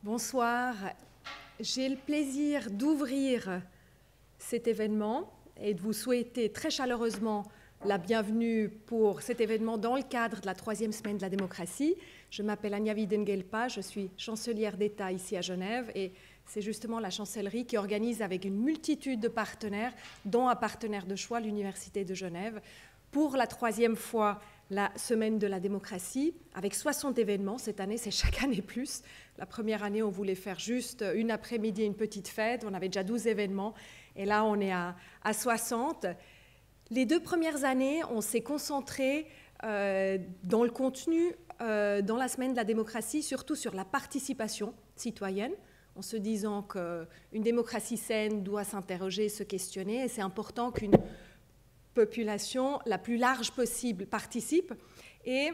Bonsoir. J'ai le plaisir d'ouvrir cet événement et de vous souhaiter très chaleureusement la bienvenue pour cet événement dans le cadre de la 3e semaine de la démocratie. Je m'appelle Anja Wiedengelpa, je suis chancelière d'État ici à Genève et c'est justement la chancellerie qui organise avec une multitude de partenaires, dont un partenaire de choix, l'Université de Genève, pour la 3e fois la semaine de la démocratie, avec 60 événements. Cette année, c'est chaque année plus. La première année, on voulait faire juste une après-midi, une petite fête. On avait déjà 12 événements. Et là, on est à 60. Les 2 premières années, on s'est concentré dans le contenu, dans la semaine de la démocratie, surtout sur la participation citoyenne, en se disant qu'une démocratie saine doit s'interroger, se questionner. Et c'est important qu'une population la plus large possible participe. Et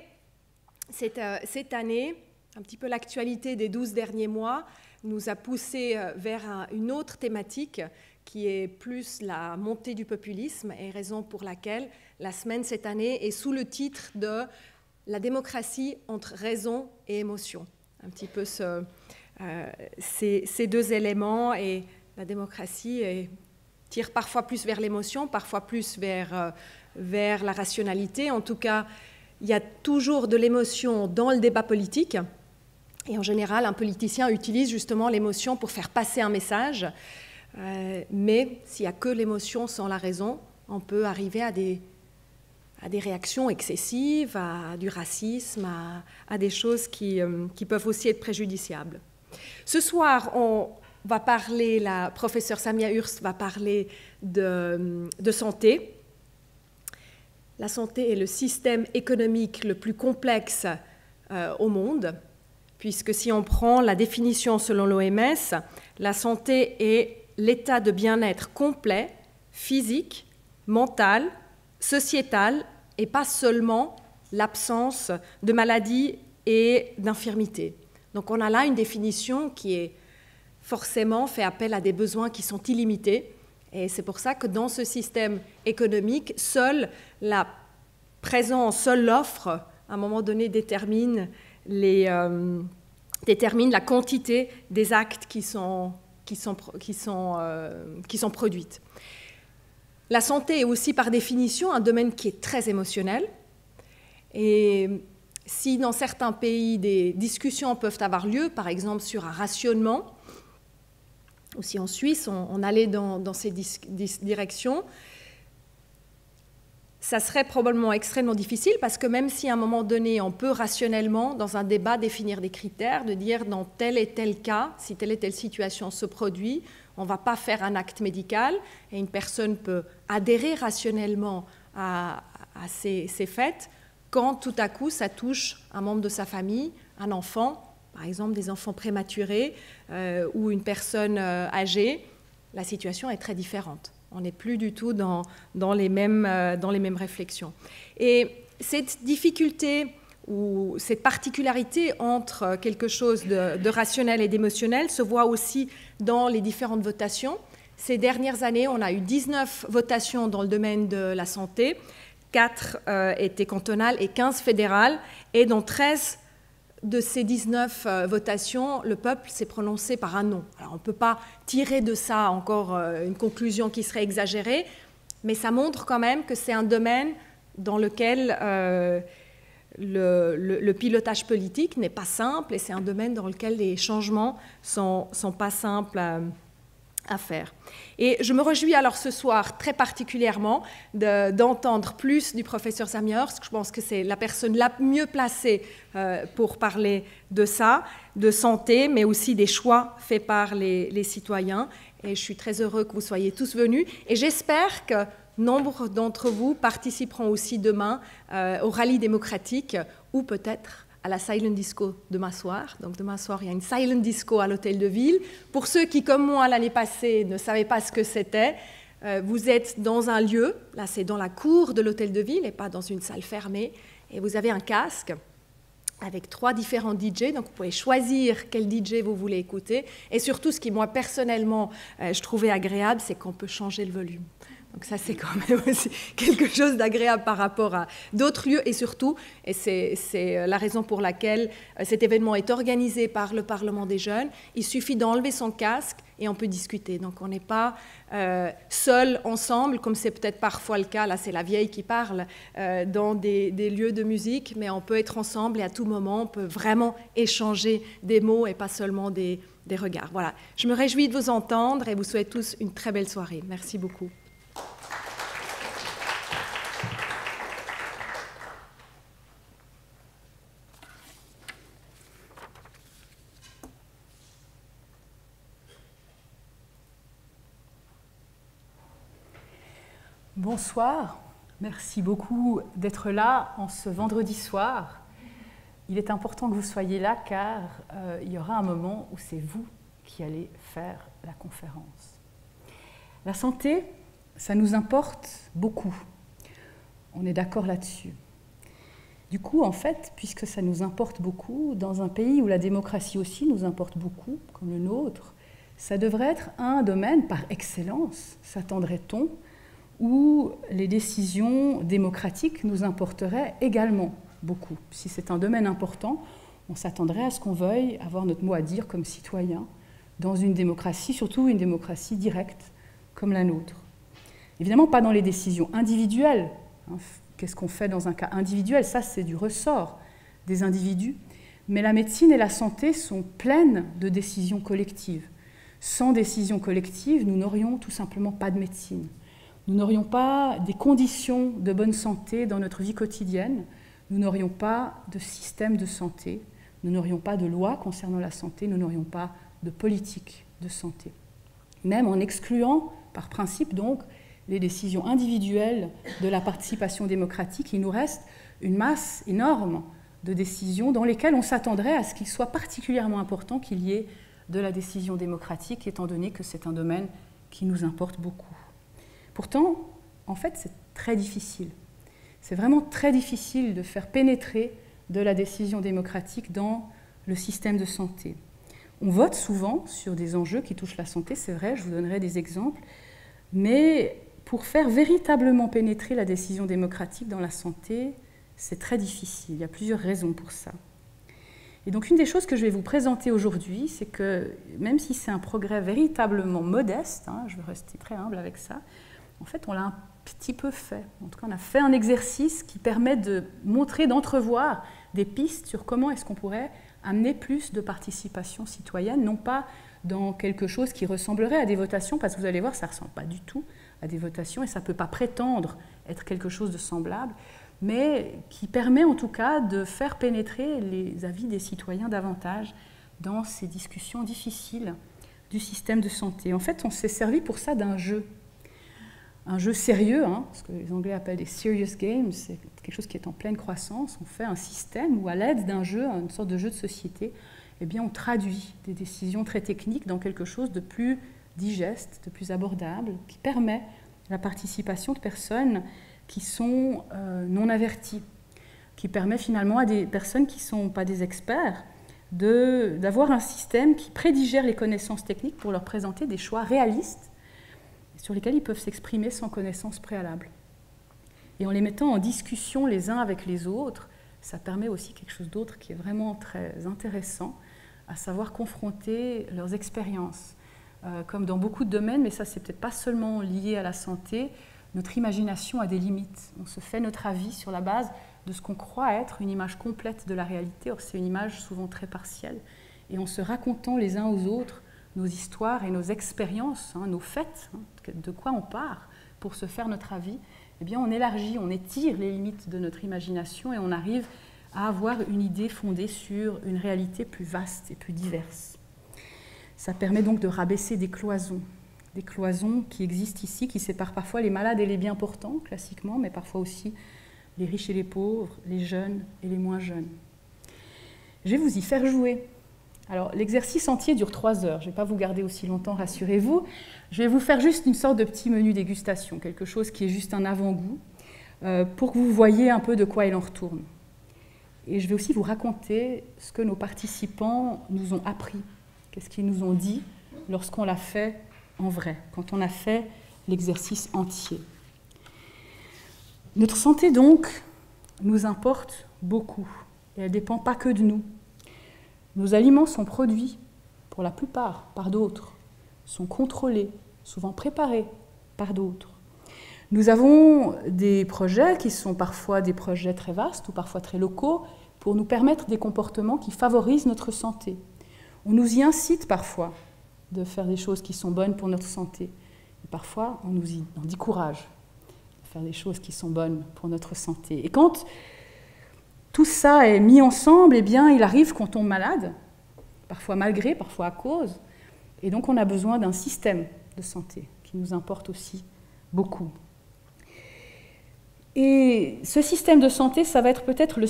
cette année, un petit peu l'actualité des 12 derniers mois nous a poussé vers une autre thématique qui est plus la montée du populisme, et raison pour laquelle la semaine cette année est sous le titre de la démocratie entre raison et émotion. Un petit peu ces deux éléments, et la démocratie tire parfois plus vers l'émotion, parfois plus vers la rationalité. En tout cas, il y a toujours de l'émotion dans le débat politique. Et en général, un politicien utilise justement l'émotion pour faire passer un message. Mais s'il n'y a que l'émotion sans la raison, on peut arriver à des réactions excessives, à du racisme, à des choses qui peuvent aussi être préjudiciables. Ce soir, la professeure Samia Hurst va parler de santé. La santé est le système économique le plus complexe au monde, puisque si on prend la définition selon l'OMS, la santé est l'état de bien-être complet, physique, mental, sociétal, et pas seulement l'absence de maladies et d'infirmités. Donc on a là une définition qui est forcément fait appel à des besoins qui sont illimités. Et c'est pour ça que dans ce système économique, seule la présence, seule l'offre, à un moment donné, détermine la quantité des actes qui sont produites. La santé est aussi par définition un domaine qui est très émotionnel. Et si dans certains pays des discussions peuvent avoir lieu, par exemple sur un rationnement, ou si en Suisse on allait dans ces directions, ça serait probablement extrêmement difficile parce que même si à un moment donné on peut rationnellement dans un débat définir des critères, de dire dans tel et tel cas, si telle et telle situation se produit, on ne va pas faire un acte médical et une personne peut adhérer rationnellement à ces faits quand tout à coup ça touche un membre de sa famille, un enfant, par exemple des enfants prématurés ou une personne âgée, la situation est très différente. On n'est plus du tout dans les mêmes réflexions. Et cette difficulté ou cette particularité entre quelque chose de rationnel et d'émotionnel se voit aussi dans les différentes votations. Ces dernières années, on a eu 19 votations dans le domaine de la santé, 4 étaient cantonales et 15 fédérales, et dans 13 de ces 19 votations, le peuple s'est prononcé par un non. Alors on ne peut pas tirer de ça encore une conclusion qui serait exagérée, mais ça montre quand même que c'est un domaine dans lequel le pilotage politique n'est pas simple, et c'est un domaine dans lequel les changements sont pas simples à faire. Et je me réjouis alors ce soir très particulièrement d'entendre plus du professeur Samia Hurst. Je pense que c'est la personne la mieux placée pour parler de ça, de santé, mais aussi des choix faits par les citoyens. Et je suis très heureux que vous soyez tous venus. Et j'espère que nombre d'entre vous participeront aussi demain au rallye démocratique, ou peut-être à la Silent Disco demain soir. Donc demain soir, il y a une Silent Disco à l'Hôtel de Ville. Pour ceux qui, comme moi, l'année passée, ne savaient pas ce que c'était, vous êtes dans un lieu, là c'est dans la cour de l'Hôtel de Ville et pas dans une salle fermée, et vous avez un casque avec 3 différents DJ, donc vous pouvez choisir quel DJ vous voulez écouter. Et surtout, ce qui, moi, personnellement, je trouvais agréable, c'est qu'on peut changer le volume. Donc ça, c'est quand même aussi quelque chose d'agréable par rapport à d'autres lieux. Et surtout, et c'est la raison pour laquelle cet événement est organisé par le Parlement des jeunes, il suffit d'enlever son casque et on peut discuter. Donc on n'est pas seul, ensemble, comme c'est peut-être parfois le cas, là c'est la vieille qui parle, dans des lieux de musique, mais on peut être ensemble et à tout moment, on peut vraiment échanger des mots et pas seulement des regards. Voilà, je me réjouis de vous entendre et vous souhaite tous une très belle soirée. Merci beaucoup. Bonsoir, merci beaucoup d'être là en ce vendredi soir. Il est important que vous soyez là car il y aura un moment où c'est vous qui allez faire la conférence. La santé, ça nous importe beaucoup. On est d'accord là-dessus. Du coup, en fait, puisque ça nous importe beaucoup, dans un pays où la démocratie aussi nous importe beaucoup, comme le nôtre, ça devrait être un domaine par excellence, s'attendrait-on, où les décisions démocratiques nous importeraient également beaucoup. Si c'est un domaine important, on s'attendrait à ce qu'on veuille avoir notre mot à dire comme citoyen dans une démocratie, surtout une démocratie directe comme la nôtre. Évidemment, pas dans les décisions individuelles. Qu'est-ce qu'on fait dans un cas individuel? Ça, c'est du ressort des individus. Mais la médecine et la santé sont pleines de décisions collectives. Sans décision collective, nous n'aurions tout simplement pas de médecine. Nous n'aurions pas des conditions de bonne santé dans notre vie quotidienne, nous n'aurions pas de système de santé, nous n'aurions pas de loi concernant la santé, nous n'aurions pas de politique de santé. Même en excluant, par principe donc, les décisions individuelles de la participation démocratique, il nous reste une masse énorme de décisions dans lesquelles on s'attendrait à ce qu'il soit particulièrement important qu'il y ait de la décision démocratique, étant donné que c'est un domaine qui nous importe beaucoup. Pourtant, en fait, c'est très difficile. C'est vraiment très difficile de faire pénétrer de la décision démocratique dans le système de santé. On vote souvent sur des enjeux qui touchent la santé, c'est vrai, je vous donnerai des exemples, mais pour faire véritablement pénétrer la décision démocratique dans la santé, c'est très difficile. Il y a plusieurs raisons pour ça. Et donc, une des choses que je vais vous présenter aujourd'hui, c'est que même si c'est un progrès véritablement modeste, je vais rester très humble avec ça, en fait, on l'a un petit peu fait. En tout cas, on a fait un exercice qui permet de montrer, d'entrevoir des pistes sur comment est-ce qu'on pourrait amener plus de participation citoyenne, non pas dans quelque chose qui ressemblerait à des votations, parce que vous allez voir, ça ne ressemble pas du tout à des votations et ça ne peut pas prétendre être quelque chose de semblable, mais qui permet en tout cas de faire pénétrer les avis des citoyens davantage dans ces discussions difficiles du système de santé. En fait, on s'est servi pour ça d'un jeu. Un jeu sérieux, ce que les Anglais appellent des serious games, c'est quelque chose qui est en pleine croissance. On fait un système où, à l'aide d'un jeu, une sorte de jeu de société, eh bien, on traduit des décisions très techniques dans quelque chose de plus digeste, de plus abordable, qui permet la participation de personnes qui sont non averties, qui permet finalement à des personnes qui ne sont pas des experts d'avoir un système qui prédigère les connaissances techniques pour leur présenter des choix réalistes sur lesquels ils peuvent s'exprimer sans connaissance préalable. Et en les mettant en discussion les uns avec les autres, ça permet aussi quelque chose d'autre qui est vraiment très intéressant, à savoir confronter leurs expériences. Comme dans beaucoup de domaines, mais ça c'est peut-être pas seulement lié à la santé, notre imagination a des limites. On se fait notre avis sur la base de ce qu'on croit être une image complète de la réalité. Or, c'est une image souvent très partielle. Et en se racontant les uns aux autres nos histoires et nos expériences, nos faits, de quoi on part pour se faire notre avis, eh bien, on élargit, on étire les limites de notre imagination et on arrive à avoir une idée fondée sur une réalité plus vaste et plus diverse. Ça permet donc de rabaisser des cloisons qui existent ici, qui séparent parfois les malades et les bien portants, classiquement, mais parfois aussi les riches et les pauvres, les jeunes et les moins jeunes. Je vais vous y faire jouer. Alors, l'exercice entier dure 3 heures. Je ne vais pas vous garder aussi longtemps, rassurez-vous. Je vais vous faire juste une sorte de petit menu dégustation, quelque chose qui est juste un avant-goût, pour que vous voyiez un peu de quoi il en retourne. Et je vais aussi vous raconter ce que nos participants nous ont appris, qu'est-ce qu'ils nous ont dit lorsqu'on l'a fait en vrai, quand on a fait l'exercice entier. Notre santé, donc, nous importe beaucoup, et elle ne dépend pas que de nous. Nos aliments sont produits, pour la plupart, par d'autres, sont contrôlés, souvent préparés par d'autres. Nous avons des projets qui sont parfois des projets très vastes ou parfois très locaux pour nous permettre des comportements qui favorisent notre santé. On nous y incite parfois de faire des choses qui sont bonnes pour notre santé. Et parfois, on nous y décourage de faire des choses qui sont bonnes pour notre santé. Et quand tout ça est mis ensemble, eh bien, il arrive qu'on tombe malade, parfois malgré, parfois à cause. Et donc, on a besoin d'un système de santé qui nous importe aussi beaucoup. Et ce système de santé, ça va être peut-être la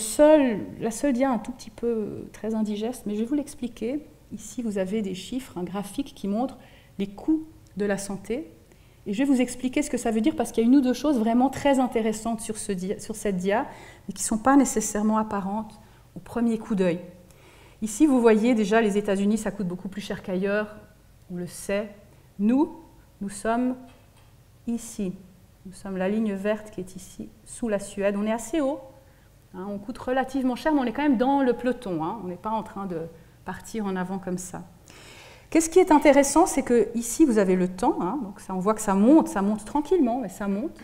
seule dia un tout petit peu très indigeste, mais je vais vous l'expliquer. Ici, vous avez des chiffres, un graphique qui montre les coûts de la santé. Et je vais vous expliquer ce que ça veut dire, parce qu'il y a une ou deux choses vraiment très intéressantes sur cette dia, mais qui ne sont pas nécessairement apparentes au premier coup d'œil. Ici, vous voyez déjà, les États-Unis, ça coûte beaucoup plus cher qu'ailleurs, on le sait. Nous sommes ici. Nous sommes la ligne verte qui est ici, sous la Suède. On est assez haut, hein, on coûte relativement cher, mais on est quand même dans le peloton. Hein, on n'est pas en train de partir en avant comme ça. Qu'est-ce qui est intéressant, c'est qu'ici, vous avez le temps. Hein, donc ça, on voit que ça monte tranquillement, mais ça monte.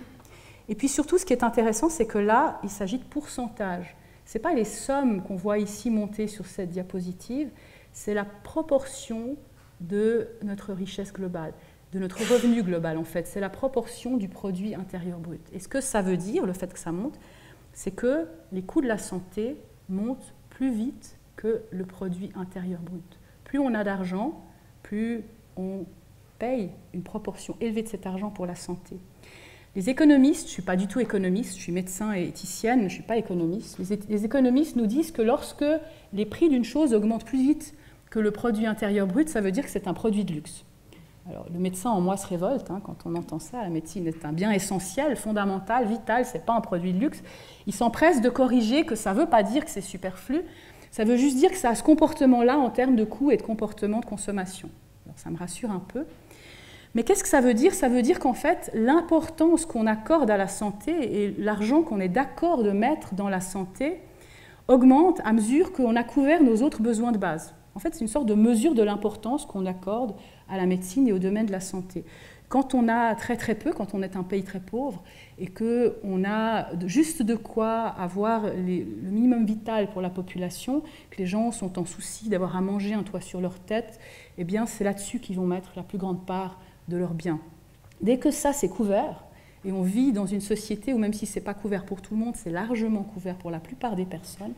Et puis surtout, ce qui est intéressant, c'est que là, il s'agit de pourcentage. Ce n'est pas les sommes qu'on voit ici monter sur cette diapositive, c'est la proportion de notre richesse globale, de notre revenu global, en fait. C'est la proportion du produit intérieur brut. Et ce que ça veut dire, le fait que ça monte, c'est que les coûts de la santé montent plus vite que le produit intérieur brut. Plus on a d'argent, plus on paye une proportion élevée de cet argent pour la santé. Les économistes, je ne suis pas du tout économiste, je suis médecin et éthicienne, mais je ne suis pas économiste. Les économistes nous disent que lorsque les prix d'une chose augmentent plus vite que le produit intérieur brut, ça veut dire que c'est un produit de luxe. Alors, le médecin en moi se révolte hein, quand on entend ça. La médecine est un bien essentiel, fondamental, vital, ce n'est pas un produit de luxe. Il s'empresse de corriger que ça ne veut pas dire que c'est superflu, ça veut juste dire que ça a ce comportement-là en termes de coût et de comportement de consommation. Alors, ça me rassure un peu. Mais qu'est-ce que ça veut dire? Ça veut dire qu'en fait, l'importance qu'on accorde à la santé et l'argent qu'on est d'accord de mettre dans la santé augmente à mesure qu'on a couvert nos autres besoins de base. En fait, c'est une sorte de mesure de l'importance qu'on accorde à la médecine et au domaine de la santé. Quand on a très très peu, quand on est un pays très pauvre et qu'on a juste de quoi avoir le minimum vital pour la population, que les gens sont en souci d'avoir à manger, un toit sur leur tête, eh bien c'est là-dessus qu'ils vont mettre la plus grande part de leurs biens. Dès que ça c'est couvert, et on vit dans une société où même si ce n'est pas couvert pour tout le monde, c'est largement couvert pour la plupart des personnes,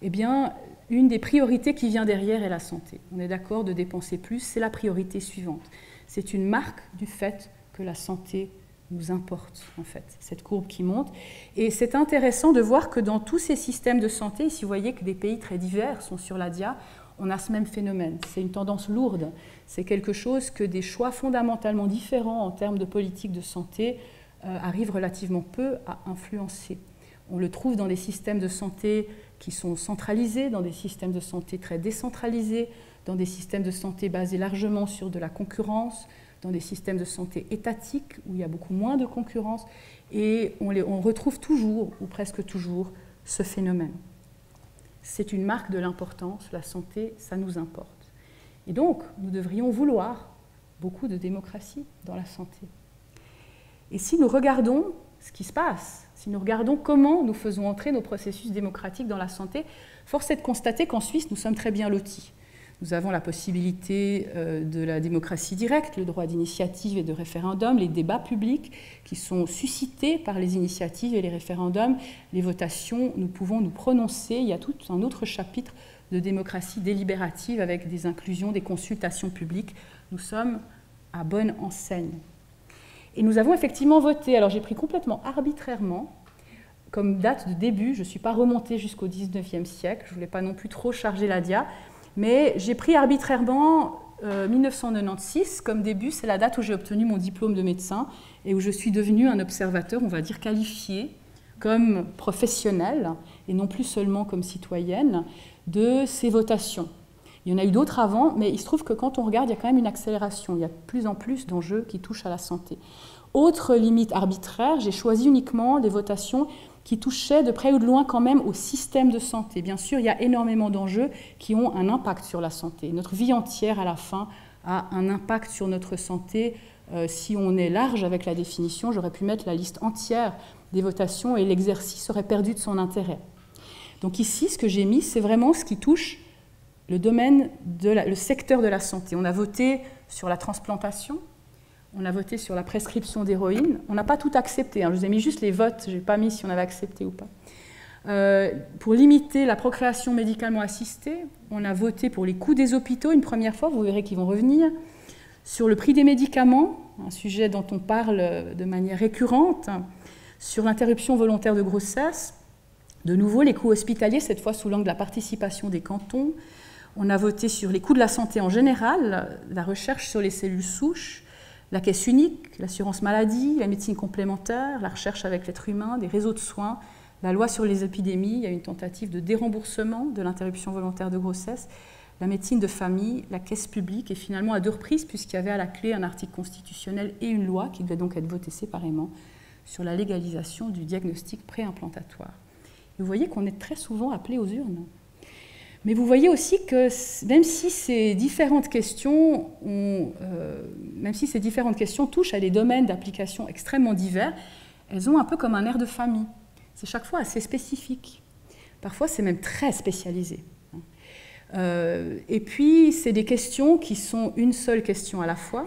eh bien, une des priorités qui vient derrière est la santé. On est d'accord de dépenser plus, c'est la priorité suivante. C'est une marque du fait que la santé nous importe, en fait, cette courbe qui monte. Et c'est intéressant de voir que dans tous ces systèmes de santé, ici vous voyez que des pays très divers sont sur la dia, on a ce même phénomène. C'est une tendance lourde. C'est quelque chose que des choix fondamentalement différents en termes de politique de santé arrivent relativement peu à influencer. On le trouve dans des systèmes de santé qui sont centralisés, dans des systèmes de santé très décentralisés, dans des systèmes de santé basés largement sur de la concurrence, dans des systèmes de santé étatiques où il y a beaucoup moins de concurrence, et on retrouve toujours, ou presque toujours, ce phénomène. C'est une marque de l'importance, la santé, ça nous importe. Et donc, nous devrions vouloir beaucoup de démocratie dans la santé. Et si nous regardons ce qui se passe, si nous regardons comment nous faisons entrer nos processus démocratiques dans la santé, force est de constater qu'en Suisse, nous sommes très bien lotis. Nous avons la possibilité de la démocratie directe, le droit d'initiative et de référendum, les débats publics qui sont suscités par les initiatives et les référendums, les votations, nous pouvons nous prononcer. Il y a tout un autre chapitre de démocratie délibérative avec des inclusions, des consultations publiques. Nous sommes à bonne enseigne. Et nous avons effectivement voté. Alors j'ai pris complètement arbitrairement comme date de début, je ne suis pas remontée jusqu'au 19e siècle, je ne voulais pas non plus trop charger la dia, mais j'ai pris arbitrairement 1996 comme début, c'est la date où j'ai obtenu mon diplôme de médecin et où je suis devenue un observateur, on va dire qualifié comme professionnel et non plus seulement comme citoyenne de ces votations. Il y en a eu d'autres avant, mais il se trouve que quand on regarde, il y a quand même une accélération. Il y a de plus en plus d'enjeux qui touchent à la santé. Autre limite arbitraire, j'ai choisi uniquement des votations qui touchaient de près ou de loin quand même au système de santé. Bien sûr, il y a énormément d'enjeux qui ont un impact sur la santé. Notre vie entière, à la fin, a un impact sur notre santé. Si on est large avec la définition, j'aurais pu mettre la liste entière des votations et l'exercice aurait perdu de son intérêt. Donc ici, ce que j'ai mis, c'est vraiment ce qui touche le domaine, le secteur de la santé. On a voté sur la transplantation, on a voté sur la prescription d'héroïne. On n'a pas tout accepté, hein. Je vous ai mis juste les votes, je n'ai pas mis si on avait accepté ou pas. Pour limiter la procréation médicalement assistée, on a voté pour les coûts des hôpitaux une première fois, vous verrez qu'ils vont revenir. Sur le prix des médicaments, un sujet dont on parle de manière récurrente. Sur l'interruption volontaire de grossesse, de nouveau les coûts hospitaliers, cette fois sous l'angle de la participation des cantons. On a voté sur les coûts de la santé en général, la recherche sur les cellules souches, la caisse unique, l'assurance maladie, la médecine complémentaire, la recherche avec l'être humain, des réseaux de soins, la loi sur les épidémies, il y a une tentative de déremboursement de l'interruption volontaire de grossesse, la médecine de famille, la caisse publique, et finalement à 2 reprises, puisqu'il y avait à la clé un article constitutionnel et une loi qui devait donc être votée séparément sur la légalisation du diagnostic préimplantatoire. Et vous voyez qu'on est très souvent appelé aux urnes. Mais vous voyez aussi que même si ces différentes questions touchent à des domaines d'application extrêmement divers, elles ont un peu comme un air de famille. C'est chaque fois assez spécifique. Parfois, c'est même très spécialisé. Et puis, c'est des questions qui sont une seule question à la fois.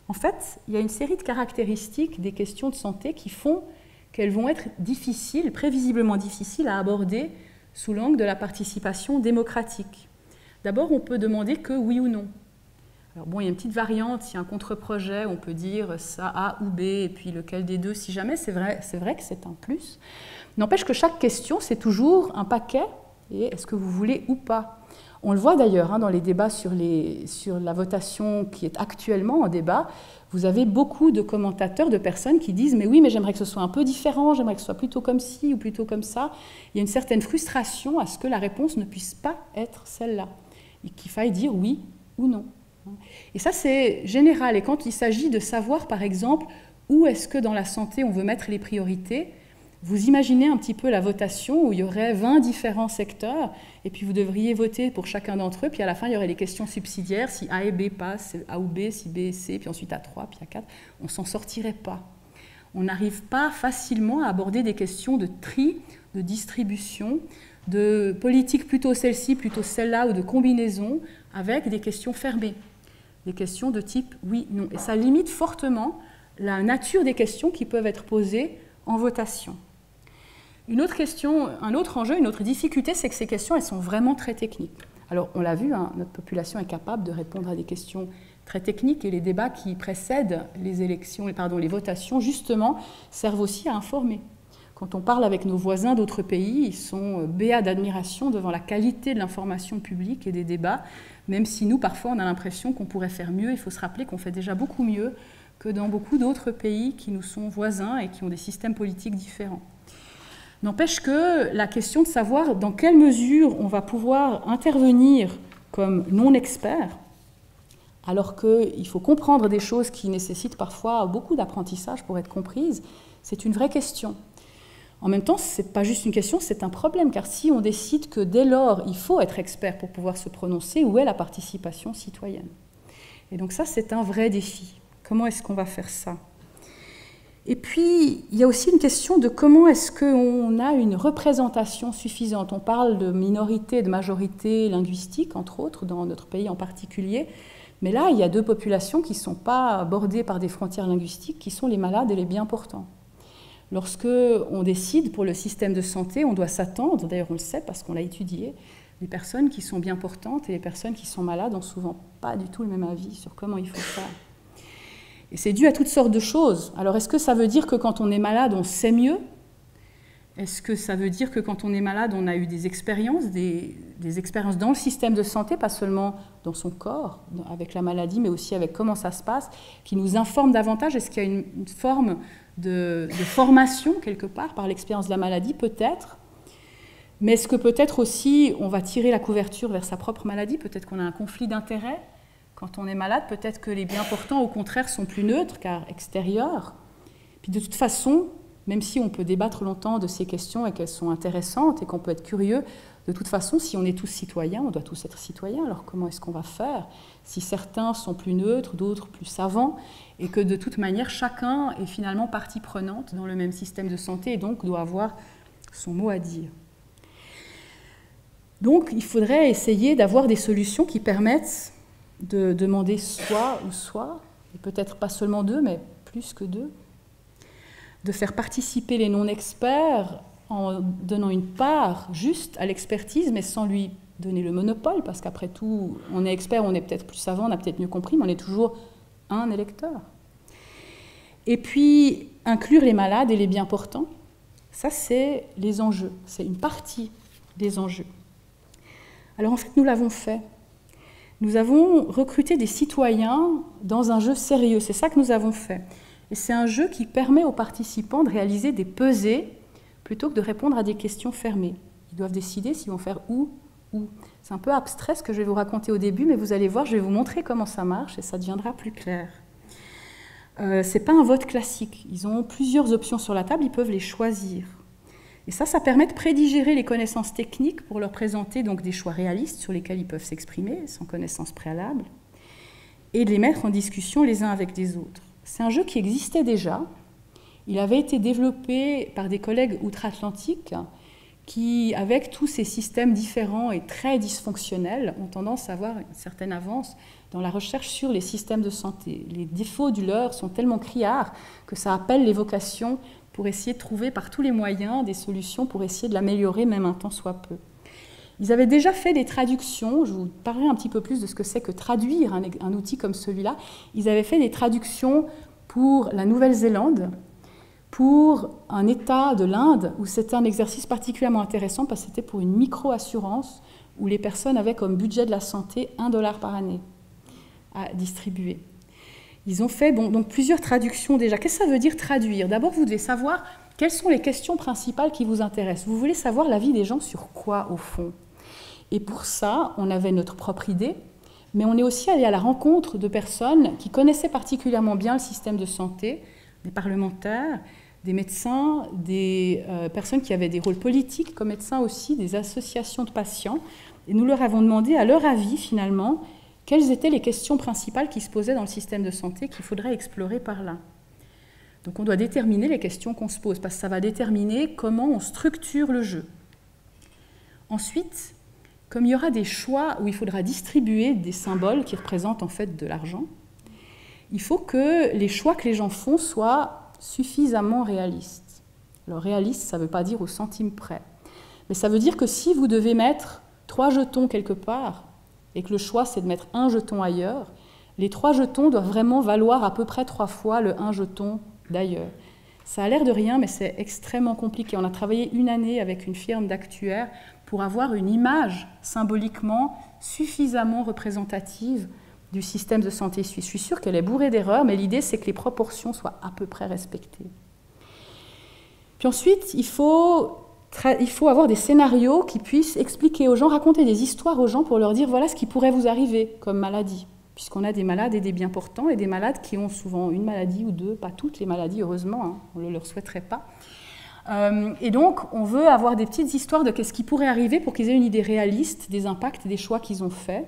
En fait, il y a une série de caractéristiques des questions de santé qui font qu'elles vont être difficiles, prévisiblement difficiles à aborder sous l'angle de la participation démocratique. D'abord, on peut demander que oui ou non. Alors bon, il y a une petite variante, il y a un contre-projet, on peut dire ça A ou B, et puis lequel des deux, si jamais, c'est vrai que c'est un plus. N'empêche que chaque question, c'est toujours un paquet, et est-ce que vous voulez ou pas? On le voit d'ailleurs dans les débats sur la votation qui est actuellement en débat. Vous avez beaucoup de commentateurs, de personnes qui disent « mais oui, mais j'aimerais que ce soit un peu différent, j'aimerais que ce soit plutôt comme ci ou plutôt comme ça ». Il y a une certaine frustration à ce que la réponse ne puisse pas être celle-là, et qu'il faille dire oui ou non. Et ça, c'est général. Et quand il s'agit de savoir, par exemple, où est-ce que dans la santé on veut mettre les priorités, vous imaginez un petit peu la votation où il y aurait 20 différents secteurs et puis vous devriez voter pour chacun d'entre eux, puis à la fin il y aurait les questions subsidiaires, si A et B passent, A ou B, si B et C, puis ensuite A3, puis A4, on ne s'en sortirait pas. On n'arrive pas facilement à aborder des questions de tri, de distribution, de politique plutôt celle-ci, plutôt celle-là, ou de combinaison avec des questions fermées, des questions de type oui, non. Et ça limite fortement la nature des questions qui peuvent être posées en votation. Une autre question, un autre enjeu, une autre difficulté, c'est que ces questions, elles sont vraiment très techniques. Alors, on l'a vu, notre population est capable de répondre à des questions très techniques et les débats qui précèdent les votations, justement, servent aussi à informer. Quand on parle avec nos voisins d'autres pays, ils sont béats d'admiration devant la qualité de l'information publique et des débats, même si nous, parfois, on a l'impression qu'on pourrait faire mieux. Il faut se rappeler qu'on fait déjà beaucoup mieux que dans beaucoup d'autres pays qui nous sont voisins et qui ont des systèmes politiques différents. N'empêche que la question de savoir dans quelle mesure on va pouvoir intervenir comme non-expert, alors qu'il faut comprendre des choses qui nécessitent parfois beaucoup d'apprentissage pour être comprises, c'est une vraie question. En même temps, ce n'est pas juste une question, c'est un problème, car si on décide que dès lors, il faut être expert pour pouvoir se prononcer, où est la participation citoyenne? Et donc ça, c'est un vrai défi. Comment est-ce qu'on va faire ça? Et puis, il y a aussi une question de comment est-ce qu'on a une représentation suffisante. On parle de minorité, de majorité linguistique, entre autres, dans notre pays en particulier. Mais là, il y a 2 populations qui ne sont pas bordées par des frontières linguistiques, qui sont les malades et les bien portants. Lorsque on décide pour le système de santé, on doit s'attendre, d'ailleurs on le sait parce qu'on l'a étudié, les personnes qui sont bien portantes et les personnes qui sont malades n'ont souvent pas du tout le même avis sur comment il faut faire. Et c'est dû à toutes sortes de choses. Alors, est-ce que ça veut dire que quand on est malade, on sait mieux? Est-ce que ça veut dire que quand on est malade, on a eu des expériences, des expériences dans le système de santé, pas seulement dans son corps, avec la maladie, mais aussi avec comment ça se passe, qui nous informent davantage? Est-ce qu'il y a une forme de formation, quelque part, par l'expérience de la maladie? Peut-être. Mais est-ce que peut-être aussi on va tirer la couverture vers sa propre maladie? Peut-être qu'on a un conflit d'intérêts quand on est malade. Peut-être que les biens portants, au contraire, sont plus neutres car extérieurs. Puis de toute façon, même si on peut débattre longtemps de ces questions et qu'elles sont intéressantes et qu'on peut être curieux, de toute façon, si on est tous citoyens, on doit tous être citoyens. Alors comment est-ce qu'on va faire si certains sont plus neutres, d'autres plus savants, et que de toute manière, chacun est finalement partie prenante dans le même système de santé et donc doit avoir son mot à dire. Donc, il faudrait essayer d'avoir des solutions qui permettent de demander soit ou soit, et peut-être pas seulement deux, mais plus que deux, de faire participer les non-experts en donnant une part juste à l'expertise, mais sans lui donner le monopole, parce qu'après tout, on est expert, on est peut-être plus savant, on a peut-être mieux compris, mais on est toujours un électeur. Et puis, inclure les malades et les bien portants, ça c'est les enjeux, c'est une partie des enjeux. Alors en fait, nous l'avons fait. Nous avons recruté des citoyens dans un jeu sérieux, c'est ça que nous avons fait. Et c'est un jeu qui permet aux participants de réaliser des pesées plutôt que de répondre à des questions fermées. Ils doivent décider s'ils vont faire où. C'est un peu abstrait ce que je vais vous raconter au début, mais vous allez voir, je vais vous montrer comment ça marche et ça deviendra plus clair. Ce n'est pas un vote classique. Ils ont plusieurs options sur la table, ils peuvent les choisir. Et ça permet de prédigérer les connaissances techniques pour leur présenter donc des choix réalistes sur lesquels ils peuvent s'exprimer, sans connaissance préalable, et de les mettre en discussion les uns avec les autres. C'est un jeu qui existait déjà. Il avait été développé par des collègues outre-Atlantique qui, avec tous ces systèmes différents et très dysfonctionnels, ont tendance à avoir une certaine avance dans la recherche sur les systèmes de santé. Les défauts du leur sont tellement criards que ça appelle l'évocation pour essayer de trouver par tous les moyens des solutions pour essayer de l'améliorer, même un temps soit peu. Ils avaient déjà fait des traductions, je vous parlerai un petit peu plus de ce que c'est que traduire un outil comme celui-là. Ils avaient fait des traductions pour la Nouvelle-Zélande, pour un État de l'Inde, où c'était un exercice particulièrement intéressant parce que c'était pour une micro-assurance où les personnes avaient comme budget de la santé $1 par année à distribuer. Ils ont fait donc plusieurs traductions déjà. Qu'est-ce que ça veut dire traduire? D'abord, vous devez savoir quelles sont les questions principales qui vous intéressent. Vous voulez savoir l'avis des gens sur quoi, au fond? Et pour ça, on avait notre propre idée, mais on est aussi allé à la rencontre de personnes qui connaissaient particulièrement bien le système de santé, des parlementaires, des médecins, des personnes qui avaient des rôles politiques comme médecins aussi, des associations de patients. Et nous leur avons demandé, à leur avis, finalement, quelles étaient les questions principales qui se posaient dans le système de santé qu'il faudrait explorer par là. Donc on doit déterminer les questions qu'on se pose, parce que ça va déterminer comment on structure le jeu. Ensuite, comme il y aura des choix où il faudra distribuer des symboles qui représentent en fait de l'argent, il faut que les choix que les gens font soient suffisamment réalistes. Alors réaliste, ça ne veut pas dire au centime près, mais ça veut dire que si vous devez mettre 3 jetons quelque part, et que le choix c'est de mettre un jeton ailleurs, les 3 jetons doivent vraiment valoir à peu près 3 fois le 1 jeton d'ailleurs. Ça a l'air de rien, mais c'est extrêmement compliqué. On a travaillé 1 année avec une firme d'actuaires pour avoir une image symboliquement suffisamment représentative du système de santé suisse. Je suis sûre qu'elle est bourrée d'erreurs, mais l'idée c'est que les proportions soient à peu près respectées. Puis ensuite, il faut avoir des scénarios qui puissent expliquer aux gens, raconter des histoires aux gens pour leur dire voilà ce qui pourrait vous arriver comme maladie. Puisqu'on a des malades et des bien portants, et des malades qui ont souvent une maladie ou deux, pas toutes les maladies, heureusement, hein, on ne leur souhaiterait pas. Et donc, on veut avoir des petites histoires de ce qui pourrait arriver pour qu'ils aient une idée réaliste des impacts des choix qu'ils ont faits.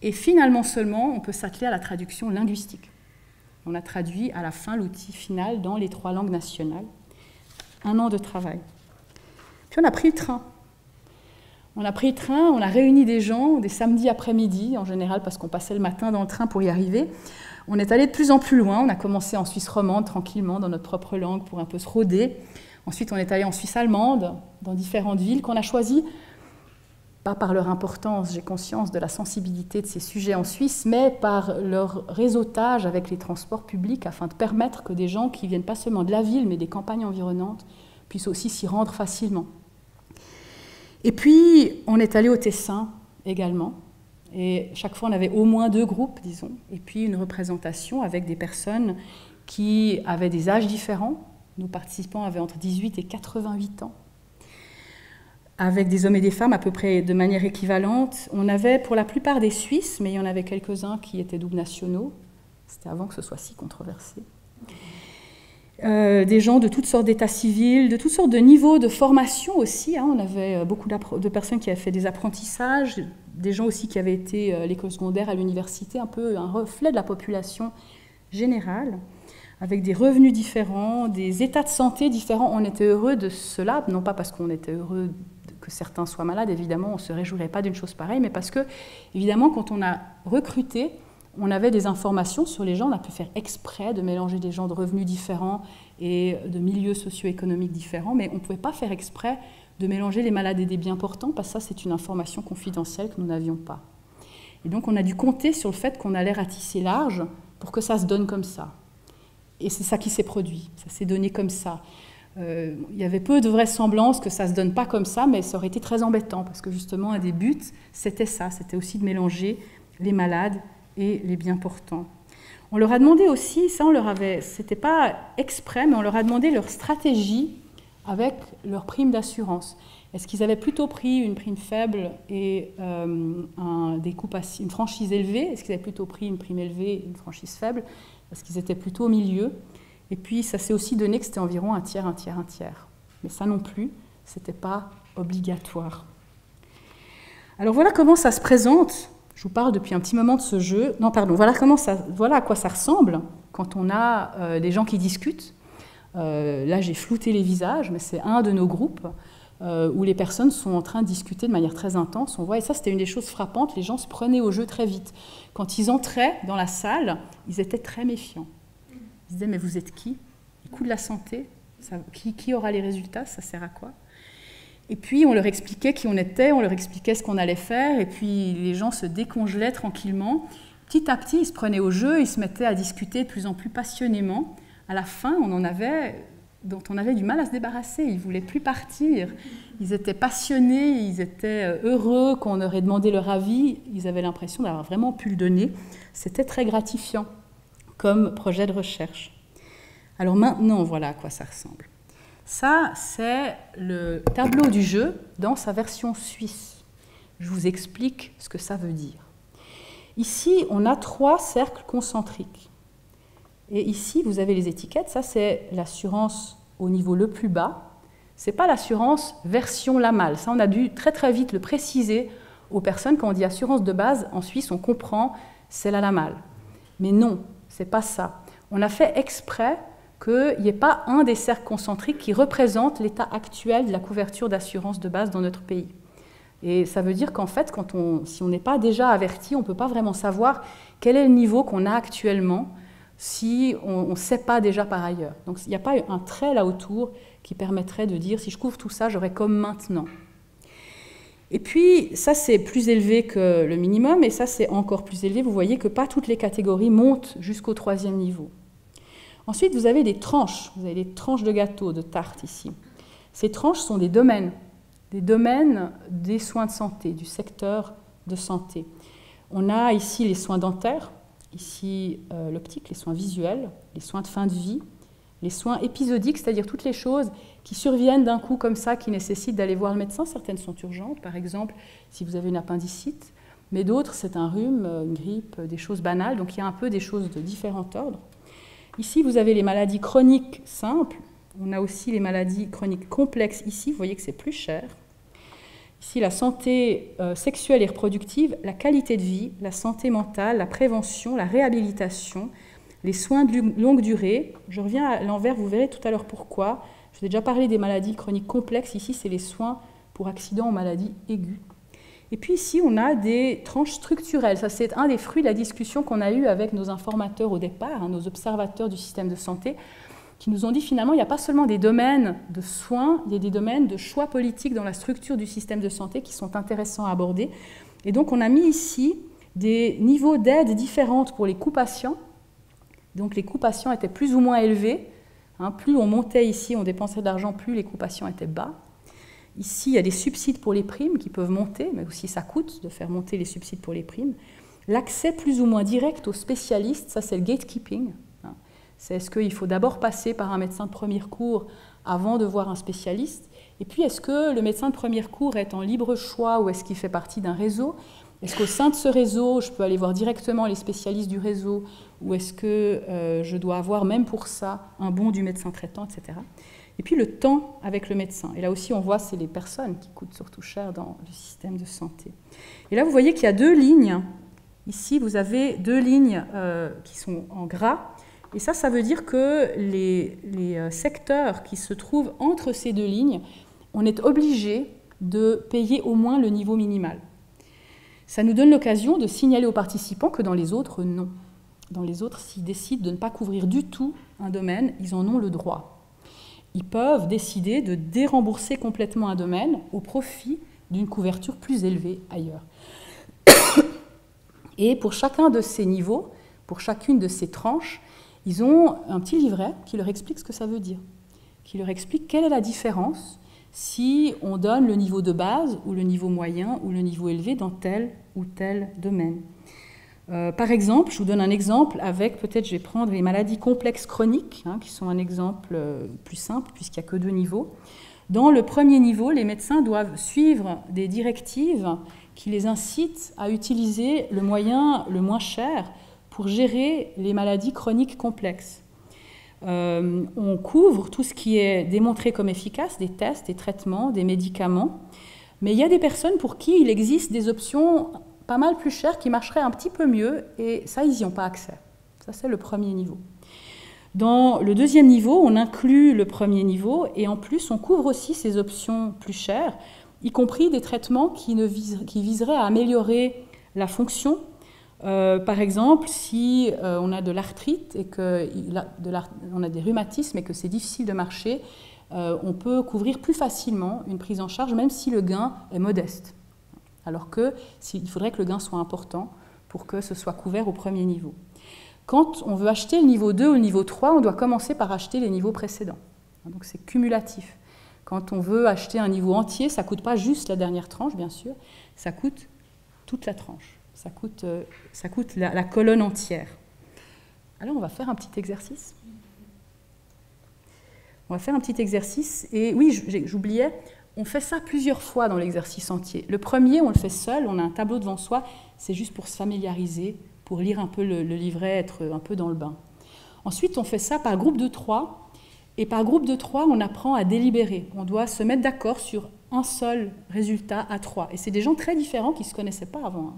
Et finalement seulement, on peut s'atteler à la traduction linguistique. On a traduit à la fin l'outil final dans les 3 langues nationales. 1 an de travail. Puis on a pris le train. On a réuni des gens des samedis après-midi, en général parce qu'on passait le matin dans le train pour y arriver. On est allé de plus en plus loin. On a commencé en Suisse romande, tranquillement, dans notre propre langue, pour un peu se rôder. Ensuite, on est allé en Suisse allemande, dans différentes villes qu'on a choisies, pas par leur importance, j'ai conscience de la sensibilité de ces sujets en Suisse, mais par leur réseautage avec les transports publics, afin de permettre que des gens qui viennent pas seulement de la ville, mais des campagnes environnantes, puissent aussi s'y rendre facilement. Et puis, on est allé au Tessin également. Et chaque fois, on avait au moins 2 groupes, disons. Et puis, une représentation avec des personnes qui avaient des âges différents. Nos participants avaient entre 18 et 88 ans. avec des hommes et des femmes à peu près de manière équivalente. On avait pour la plupart des Suisses, mais il y en avait quelques-uns qui étaient doubles nationaux. C'était avant que ce soit si controversé. Des gens de toutes sortes d'états civils, de toutes sortes de niveaux de formation aussi. On avait beaucoup de personnes qui avaient fait des apprentissages, des gens aussi qui avaient été à l'école secondaire, à l'université, un peu un reflet de la population générale, avec des revenus différents, des états de santé différents. On était heureux de cela, non pas parce qu'on était heureux que certains soient malades, évidemment, on ne se réjouirait pas d'une chose pareille, mais parce que, évidemment, quand on a recruté, on avait des informations sur les gens, on a pu faire exprès de mélanger des gens de revenus différents et de milieux socio-économiques différents, mais on ne pouvait pas faire exprès de mélanger les malades et des bien portants, parce que ça, c'est une information confidentielle que nous n'avions pas. Et donc, on a dû compter sur le fait qu'on allait ratisser large pour que ça se donne comme ça. Et c'est ça qui s'est produit, ça s'est donné comme ça. Il y avait peu de vraisemblance que ça ne se donne pas comme ça, mais ça aurait été très embêtant, parce que justement, un des buts, c'était ça, c'était aussi de mélanger les malades et les bien portants. On leur a demandé aussi, ça c'était pas exprès, mais on leur a demandé leur stratégie avec leur prime d'assurance. Est-ce qu'ils avaient plutôt pris une prime faible et une franchise élevée? Est-ce qu'ils avaient plutôt pris une prime élevée et une franchise faible? Parce qu'ils étaient plutôt au milieu. Et puis ça s'est aussi donné que c'était environ un tiers. Mais ça non plus, c'était pas obligatoire. Alors voilà comment ça se présente. Je vous parle depuis un petit moment de ce jeu. Non, pardon, voilà à quoi ça ressemble quand on a des gens qui discutent. Là, j'ai flouté les visages, mais c'est un de nos groupes où les personnes sont en train de discuter de manière très intense. On voit, et ça, c'était une des choses frappantes, les gens se prenaient au jeu très vite. Quand ils entraient dans la salle, ils étaient très méfiants. Ils disaient, mais vous êtes qui? Les coûts de la santé, qui aura les résultats? Ça sert à quoi? Et puis, on leur expliquait qui on était, on leur expliquait ce qu'on allait faire, et puis les gens se décongelaient tranquillement. Petit à petit, ils se prenaient au jeu, ils se mettaient à discuter de plus en plus passionnément. À la fin, dont on avait du mal à se débarrasser. Ils ne voulaient plus partir. Ils étaient passionnés, ils étaient heureux qu'on leur ait demandé leur avis. Ils avaient l'impression d'avoir vraiment pu le donner. C'était très gratifiant comme projet de recherche. Alors maintenant, voilà à quoi ça ressemble. Ça, c'est le tableau du jeu dans sa version suisse. Je vous explique ce que ça veut dire. Ici, on a 3 cercles concentriques. Et ici, vous avez les étiquettes. Ça, c'est l'assurance au niveau le plus bas. Ce n'est pas l'assurance version Lamal. Ça, on a dû très très vite le préciser aux personnes. Quand on dit assurance de base, en Suisse, on comprend, c'est la Lamal. Mais non, ce n'est pas ça. On a fait exprès qu'il n'y ait pas un des cercles concentriques qui représente l'état actuel de la couverture d'assurance de base dans notre pays. Et ça veut dire qu'en fait, si on n'est pas déjà averti, on ne peut pas vraiment savoir quel est le niveau qu'on a actuellement si on ne sait pas déjà par ailleurs. Donc il n'y a pas un trait là autour qui permettrait de dire si je couvre tout ça, j'aurai comme maintenant. Et puis ça c'est plus élevé que le minimum et ça c'est encore plus élevé. Vous voyez que pas toutes les catégories montent jusqu'au 3e niveau. Ensuite vous avez des tranches de gâteau, de tarte ici. Ces tranches sont des domaines des soins de santé, du secteur de santé. On a ici les soins dentaires, ici l'optique, les soins visuels, les soins de fin de vie, les soins épisodiques, c'est-à-dire toutes les choses qui surviennent d'un coup comme ça, qui nécessitent d'aller voir le médecin. Certaines sont urgentes, par exemple, si vous avez une appendicite, mais d'autres, c'est un rhume, une grippe, des choses banales, donc il y a un peu des choses de différents ordres. Ici, vous avez les maladies chroniques simples, on a aussi les maladies chroniques complexes ici, vous voyez que c'est plus cher. Ici, la santé sexuelle et reproductive, la qualité de vie, la santé mentale, la prévention, la réhabilitation, les soins de longue durée. Je reviens à l'envers, vous verrez tout à l'heure pourquoi. Je vous ai déjà parlé des maladies chroniques complexes. Ici, c'est les soins pour accidents ou maladies aiguës. Et puis ici, on a des tranches structurelles. Ça, c'est un des fruits de la discussion qu'on a eue avec nos informateurs au départ, nos observateurs du système de santé, qui nous ont dit finalement, il n'y a pas seulement des domaines de soins, il y a des domaines de choix politiques dans la structure du système de santé qui sont intéressants à aborder. Et donc, on a mis ici des niveaux d'aide différentes pour les coûts patients. Donc, les coûts patients étaient plus ou moins élevés. Plus on montait ici, on dépensait de l'argent, plus les coûts patients étaient bas. Ici, il y a des subsides pour les primes qui peuvent monter, mais aussi ça coûte de faire monter les subsides pour les primes. L'accès plus ou moins direct aux spécialistes, ça c'est le gatekeeping. C'est est-ce qu'il faut d'abord passer par un médecin de premier recours avant de voir un spécialiste? Et puis, est-ce que le médecin de premier recours est en libre choix ou est-ce qu'il fait partie d'un réseau? Est-ce qu'au sein de ce réseau, je peux aller voir directement les spécialistes du réseau ou est-ce que je dois avoir, même pour ça, un bon du médecin traitant, etc. Et puis le temps avec le médecin. Et là aussi, on voit, c'est les personnes qui coûtent surtout cher dans le système de santé. Et là, vous voyez qu'il y a deux lignes. Ici, vous avez deux lignes qui sont en gras. Et ça veut dire que les secteurs qui se trouvent entre ces deux lignes, on est obligé de payer au moins le niveau minimal. Ça nous donne l'occasion de signaler aux participants que dans les autres, non. Dans les autres, s'ils décident de ne pas couvrir du tout un domaine, ils en ont le droit. Ils peuvent décider de dérembourser complètement un domaine au profit d'une couverture plus élevée ailleurs. Et pour chacun de ces niveaux, pour chacune de ces tranches, ils ont un petit livret qui leur explique ce que ça veut dire, qui leur explique quelle est la différence si on donne le niveau de base ou le niveau moyen ou le niveau élevé dans tel ou tel domaine. Par exemple, je vous donne un exemple avec, peut-être je vais prendre les maladies complexes chroniques, qui sont un exemple plus simple puisqu'il n'y a que 2 niveaux. Dans le premier niveau, les médecins doivent suivre des directives qui les incitent à utiliser le moyen le moins cher pour gérer les maladies chroniques complexes. On couvre tout ce qui est démontré comme efficace, des tests, des traitements, des médicaments, mais il y a des personnes pour qui il existe des options pas mal plus chères qui marcheraient un petit peu mieux, et ça, ils n'y ont pas accès. Ça, c'est le premier niveau. Dans le deuxième niveau, on inclut le premier niveau, et en plus, on couvre aussi ces options plus chères, y compris des traitements qui viseraient à améliorer la fonction. Par exemple, si on a de l'arthrite et on a des rhumatismes et que c'est difficile de marcher, on peut couvrir plus facilement une prise en charge, même si le gain est modeste. Alors qu'il faudrait que le gain soit important pour que ce soit couvert au premier niveau. Quand on veut acheter le niveau 2 ou le niveau 3, on doit commencer par acheter les niveaux précédents. Donc c'est cumulatif. Quand on veut acheter un niveau entier, ça ne coûte pas juste la dernière tranche, bien sûr, ça coûte toute la tranche. Ça coûte la colonne entière. Alors, on va faire un petit exercice. Et oui, j'oubliais, on fait ça plusieurs fois dans l'exercice entier. Le premier, on le fait seul, on a un tableau devant soi, c'est juste pour se familiariser, pour lire un peu le livret, être un peu dans le bain. Ensuite, on fait ça par groupe de 3, et par groupe de 3, on apprend à délibérer. On doit se mettre d'accord sur un seul résultat à 3. Et c'est des gens très différents qui ne se connaissaient pas avant.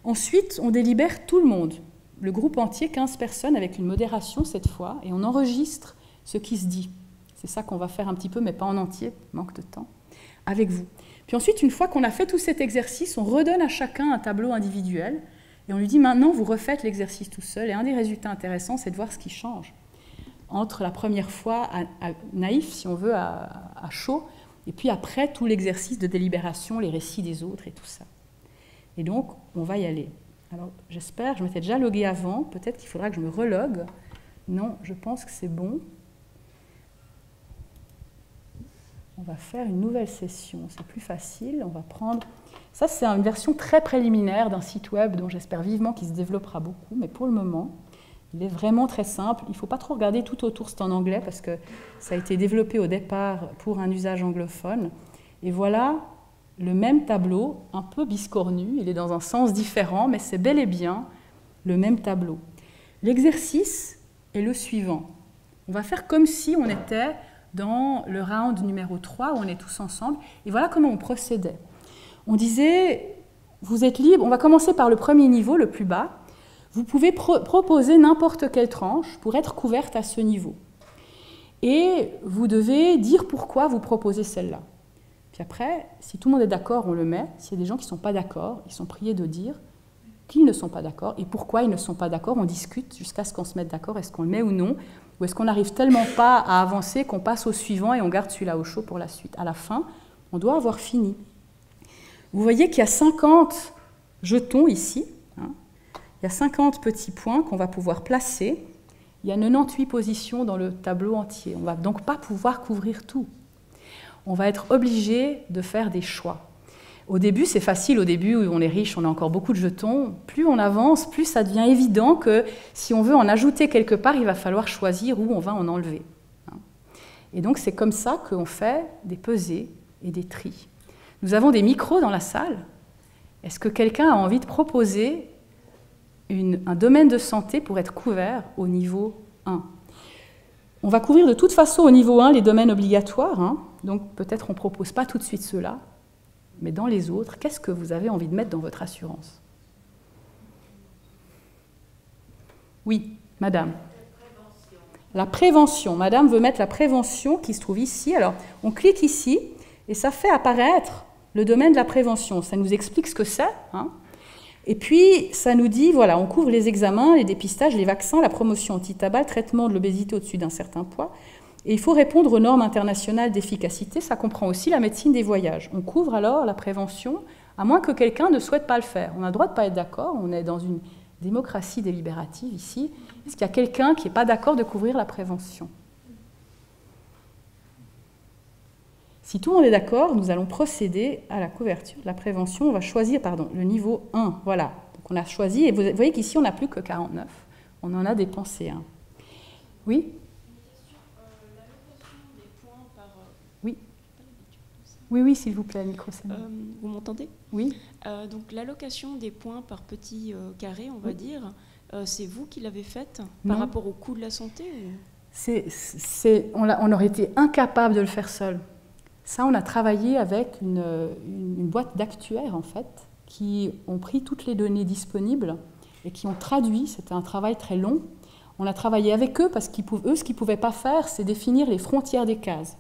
Ensuite, on délibère tout le monde, le groupe entier, 15 personnes, avec une modération cette fois, et on enregistre ce qui se dit. C'est ça qu'on va faire un petit peu, mais pas en entier, manque de temps, avec vous. Puis ensuite, une fois qu'on a fait tout cet exercice, on redonne à chacun un tableau individuel, et on lui dit maintenant, vous refaites l'exercice tout seul, et un des résultats intéressants, c'est de voir ce qui change entre la première fois à naïf, si on veut, à chaud, et puis après tout l'exercice de délibération, les récits des autres et tout ça. Et donc, on va y aller. Alors, j'espère, je m'étais déjà loguée avant, peut-être qu'il faudra que je me relogue. Non, je pense que c'est bon. On va faire une nouvelle session, c'est plus facile. On va prendre... Ça, c'est une version très préliminaire d'un site web dont j'espère vivement qu'il se développera beaucoup, mais pour le moment, il est vraiment très simple. Il ne faut pas trop regarder tout autour, c'est en anglais, parce que ça a été développé au départ pour un usage anglophone. Et voilà le même tableau, un peu biscornu, il est dans un sens différent, mais c'est bel et bien le même tableau. L'exercice est le suivant. On va faire comme si on était dans le round numéro 3, où on est tous ensemble, et voilà comment on procédait. On disait, vous êtes libre, on va commencer par le premier niveau, le plus bas. Vous pouvez proposer n'importe quelle tranche pour être couverte à ce niveau. Et vous devez dire pourquoi vous proposez celle-là. Puis après, si tout le monde est d'accord, on le met. S'il y a des gens qui ne sont pas d'accord, ils sont priés de dire qu'ils ne sont pas d'accord et pourquoi ils ne sont pas d'accord. On discute jusqu'à ce qu'on se mette d'accord, est-ce qu'on le met ou non, ou est-ce qu'on n'arrive tellement pas à avancer qu'on passe au suivant et on garde celui-là au chaud pour la suite. À la fin, on doit avoir fini. Vous voyez qu'il y a 50 jetons ici. Il y a 50 petits points qu'on va pouvoir placer. Il y a 98 positions dans le tableau entier. On ne va donc pas pouvoir couvrir tout. On va être obligé de faire des choix. Au début, c'est facile. Au début, on est riche, on a encore beaucoup de jetons. Plus on avance, plus ça devient évident que si on veut en ajouter quelque part, il va falloir choisir où on va en enlever. Et donc c'est comme ça qu'on fait des pesées et des tris. Nous avons des micros dans la salle. Est-ce que quelqu'un a envie de proposer un domaine de santé pour être couvert au niveau 1? On va couvrir de toute façon au niveau 1 les domaines obligatoires, hein. Donc peut-être on ne propose pas tout de suite ceux-là, mais dans les autres, qu'est-ce que vous avez envie de mettre dans votre assurance? Oui, madame. La prévention. Madame veut mettre la prévention qui se trouve ici. Alors, on clique ici et ça fait apparaître le domaine de la prévention. Ça nous explique ce que c'est, hein. Et puis, ça nous dit, voilà, on couvre les examens, les dépistages, les vaccins, la promotion anti-tabac, le traitement de l'obésité au-dessus d'un certain poids. Et il faut répondre aux normes internationales d'efficacité. Ça comprend aussi la médecine des voyages. On couvre alors la prévention, à moins que quelqu'un ne souhaite pas le faire. On a le droit de ne pas être d'accord. On est dans une démocratie délibérative ici. Est-ce qu'il y a quelqu'un qui n'est pas d'accord de couvrir la prévention? Si tout le monde est d'accord, nous allons procéder à la couverture de la prévention. On va choisir le niveau 1. Voilà. Donc on a choisi, et vous voyez qu'ici, on n'a plus que 49. On en a dépensé un. Oui? Oui. Oui, s'il vous plaît, micro. Vous m'entendez? Oui. Donc l'allocation des points par petit carré, on va dire, c'est vous qui l'avez faite par rapport au coût de la santé ou... On aurait été incapable de le faire seul. Ça, on a travaillé avec une boîte d'actuaires, en fait, qui ont pris toutes les données disponibles et qui ont traduit. C'était un travail très long. On a travaillé avec eux parce qu'eux, ce qu'ils ne pouvaient pas faire, c'est définir les frontières des cases.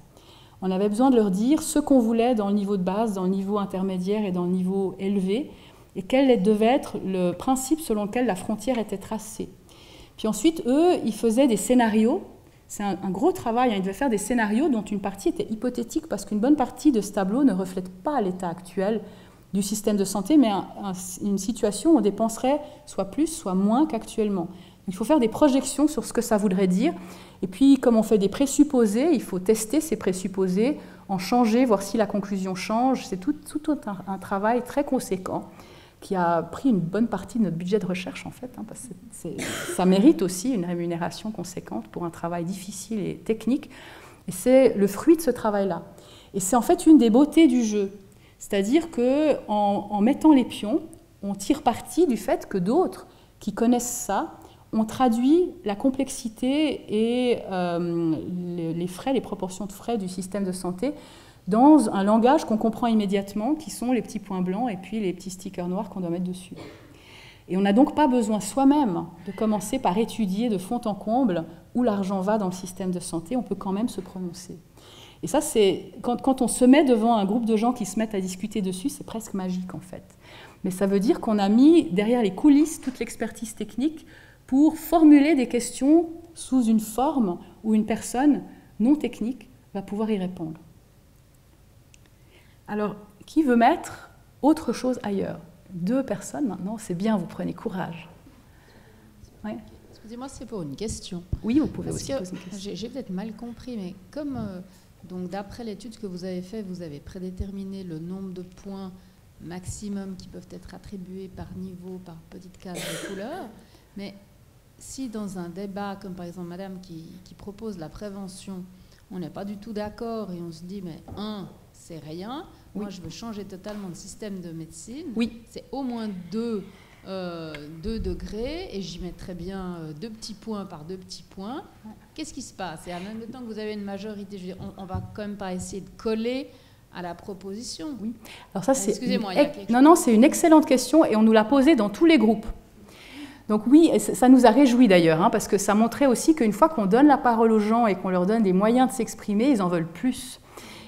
On avait besoin de leur dire ce qu'on voulait dans le niveau de base, dans le niveau intermédiaire et dans le niveau élevé, et quel devait être le principe selon lequel la frontière était tracée. Puis ensuite, eux, ils faisaient des scénarios. C'est un gros travail, hein. Ils devaient faire des scénarios dont une partie était hypothétique, parce qu'une bonne partie de ce tableau ne reflète pas l'état actuel du système de santé, mais une situation où on dépenserait soit plus, soit moins qu'actuellement. Il faut faire des projections sur ce que ça voudrait dire. Et puis, comme on fait des présupposés, il faut tester ces présupposés, en changer, voir si la conclusion change. C'est tout un travail très conséquent qui a pris une bonne partie de notre budget de recherche, en fait, hein, parce que ça mérite aussi une rémunération conséquente pour un travail difficile et technique. Et c'est le fruit de ce travail-là. Et c'est en fait une des beautés du jeu. C'est-à-dire qu'en mettant les pions, on tire parti du fait que d'autres qui connaissent ça ont traduit la complexité et les frais, les proportions de frais du système de santé dans un langage qu'on comprend immédiatement, qui sont les petits points blancs et puis les petits stickers noirs qu'on doit mettre dessus. Et on n'a donc pas besoin soi-même de commencer par étudier de fond en comble où l'argent va dans le système de santé, on peut quand même se prononcer. Et ça, c'est quand on se met devant un groupe de gens qui se mettent à discuter dessus, c'est presque magique en fait. Mais ça veut dire qu'on a mis derrière les coulisses toute l'expertise technique pour formuler des questions sous une forme où une personne non technique va pouvoir y répondre. Alors, qui veut mettre autre chose ailleurs? 2 personnes maintenant, c'est bien, vous prenez courage. Ouais. Excusez-moi, c'est pour une question. Oui, vous pouvez aussi poser une question. J'ai peut-être mal compris, mais comme, donc d'après l'étude que vous avez faite, vous avez prédéterminé le nombre de points maximum qui peuvent être attribués par niveau, par petite case de couleur, mais si dans un débat, comme par exemple madame qui propose la prévention, on n'est pas du tout d'accord et on se dit, mais c'est rien, moi je veux changer totalement de système de médecine, c'est au moins 2 degrés et j'y mettrais bien 2 petits points par 2 petits points. Qu'est-ce qui se passe? Et en même temps que vous avez une majorité, je veux dire, on va quand même pas essayer de coller à la proposition. Oui. Alors ça, excusez-moi, non, c'est une excellente question et on nous l'a posée dans tous les groupes. Donc oui, ça nous a réjouis d'ailleurs, hein, parce que ça montrait aussi qu'une fois qu'on donne la parole aux gens et qu'on leur donne des moyens de s'exprimer, ils en veulent plus.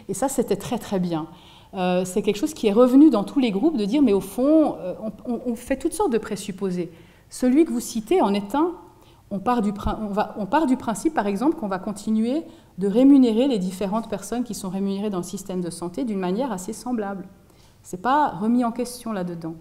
Et ça, c'était très très bien. C'est quelque chose qui est revenu dans tous les groupes, de dire, mais au fond, on fait toutes sortes de présupposés. Celui que vous citez en est un. On part du principe, par exemple, qu'on va continuer de rémunérer les différentes personnes qui sont rémunérées dans le système de santé d'une manière assez semblable. Ce n'est pas remis en question là-dedans.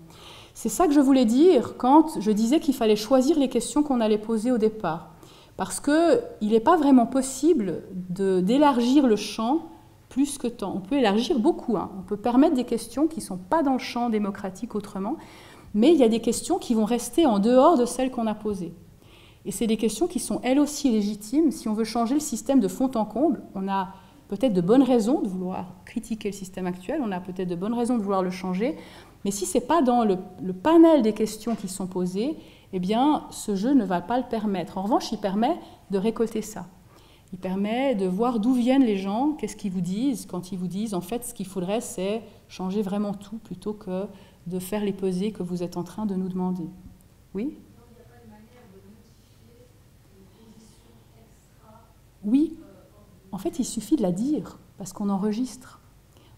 C'est ça que je voulais dire quand je disais qu'il fallait choisir les questions qu'on allait poser au départ. Parce qu'il n'est pas vraiment possible d'élargir le champ plus que tant. On peut élargir beaucoup. On peut permettre des questions qui ne sont pas dans le champ démocratique autrement, mais il y a des questions qui vont rester en dehors de celles qu'on a posées. Et c'est des questions qui sont elles aussi légitimes. Si on veut changer le système de fond en comble, on a peut-être de bonnes raisons de vouloir critiquer le système actuel, on a peut-être de bonnes raisons de vouloir le changer, mais si ce n'est pas dans le panel des questions qui sont posées, eh bien, ce jeu ne va pas le permettre. En revanche, il permet de récolter ça. Il permet de voir d'où viennent les gens, qu'est-ce qu'ils vous disent, quand ils vous disent, en fait, ce qu'il faudrait, c'est changer vraiment tout, plutôt que de faire les pesées que vous êtes en train de nous demander. Oui ? Oui. En fait, il suffit de la dire, parce qu'on enregistre.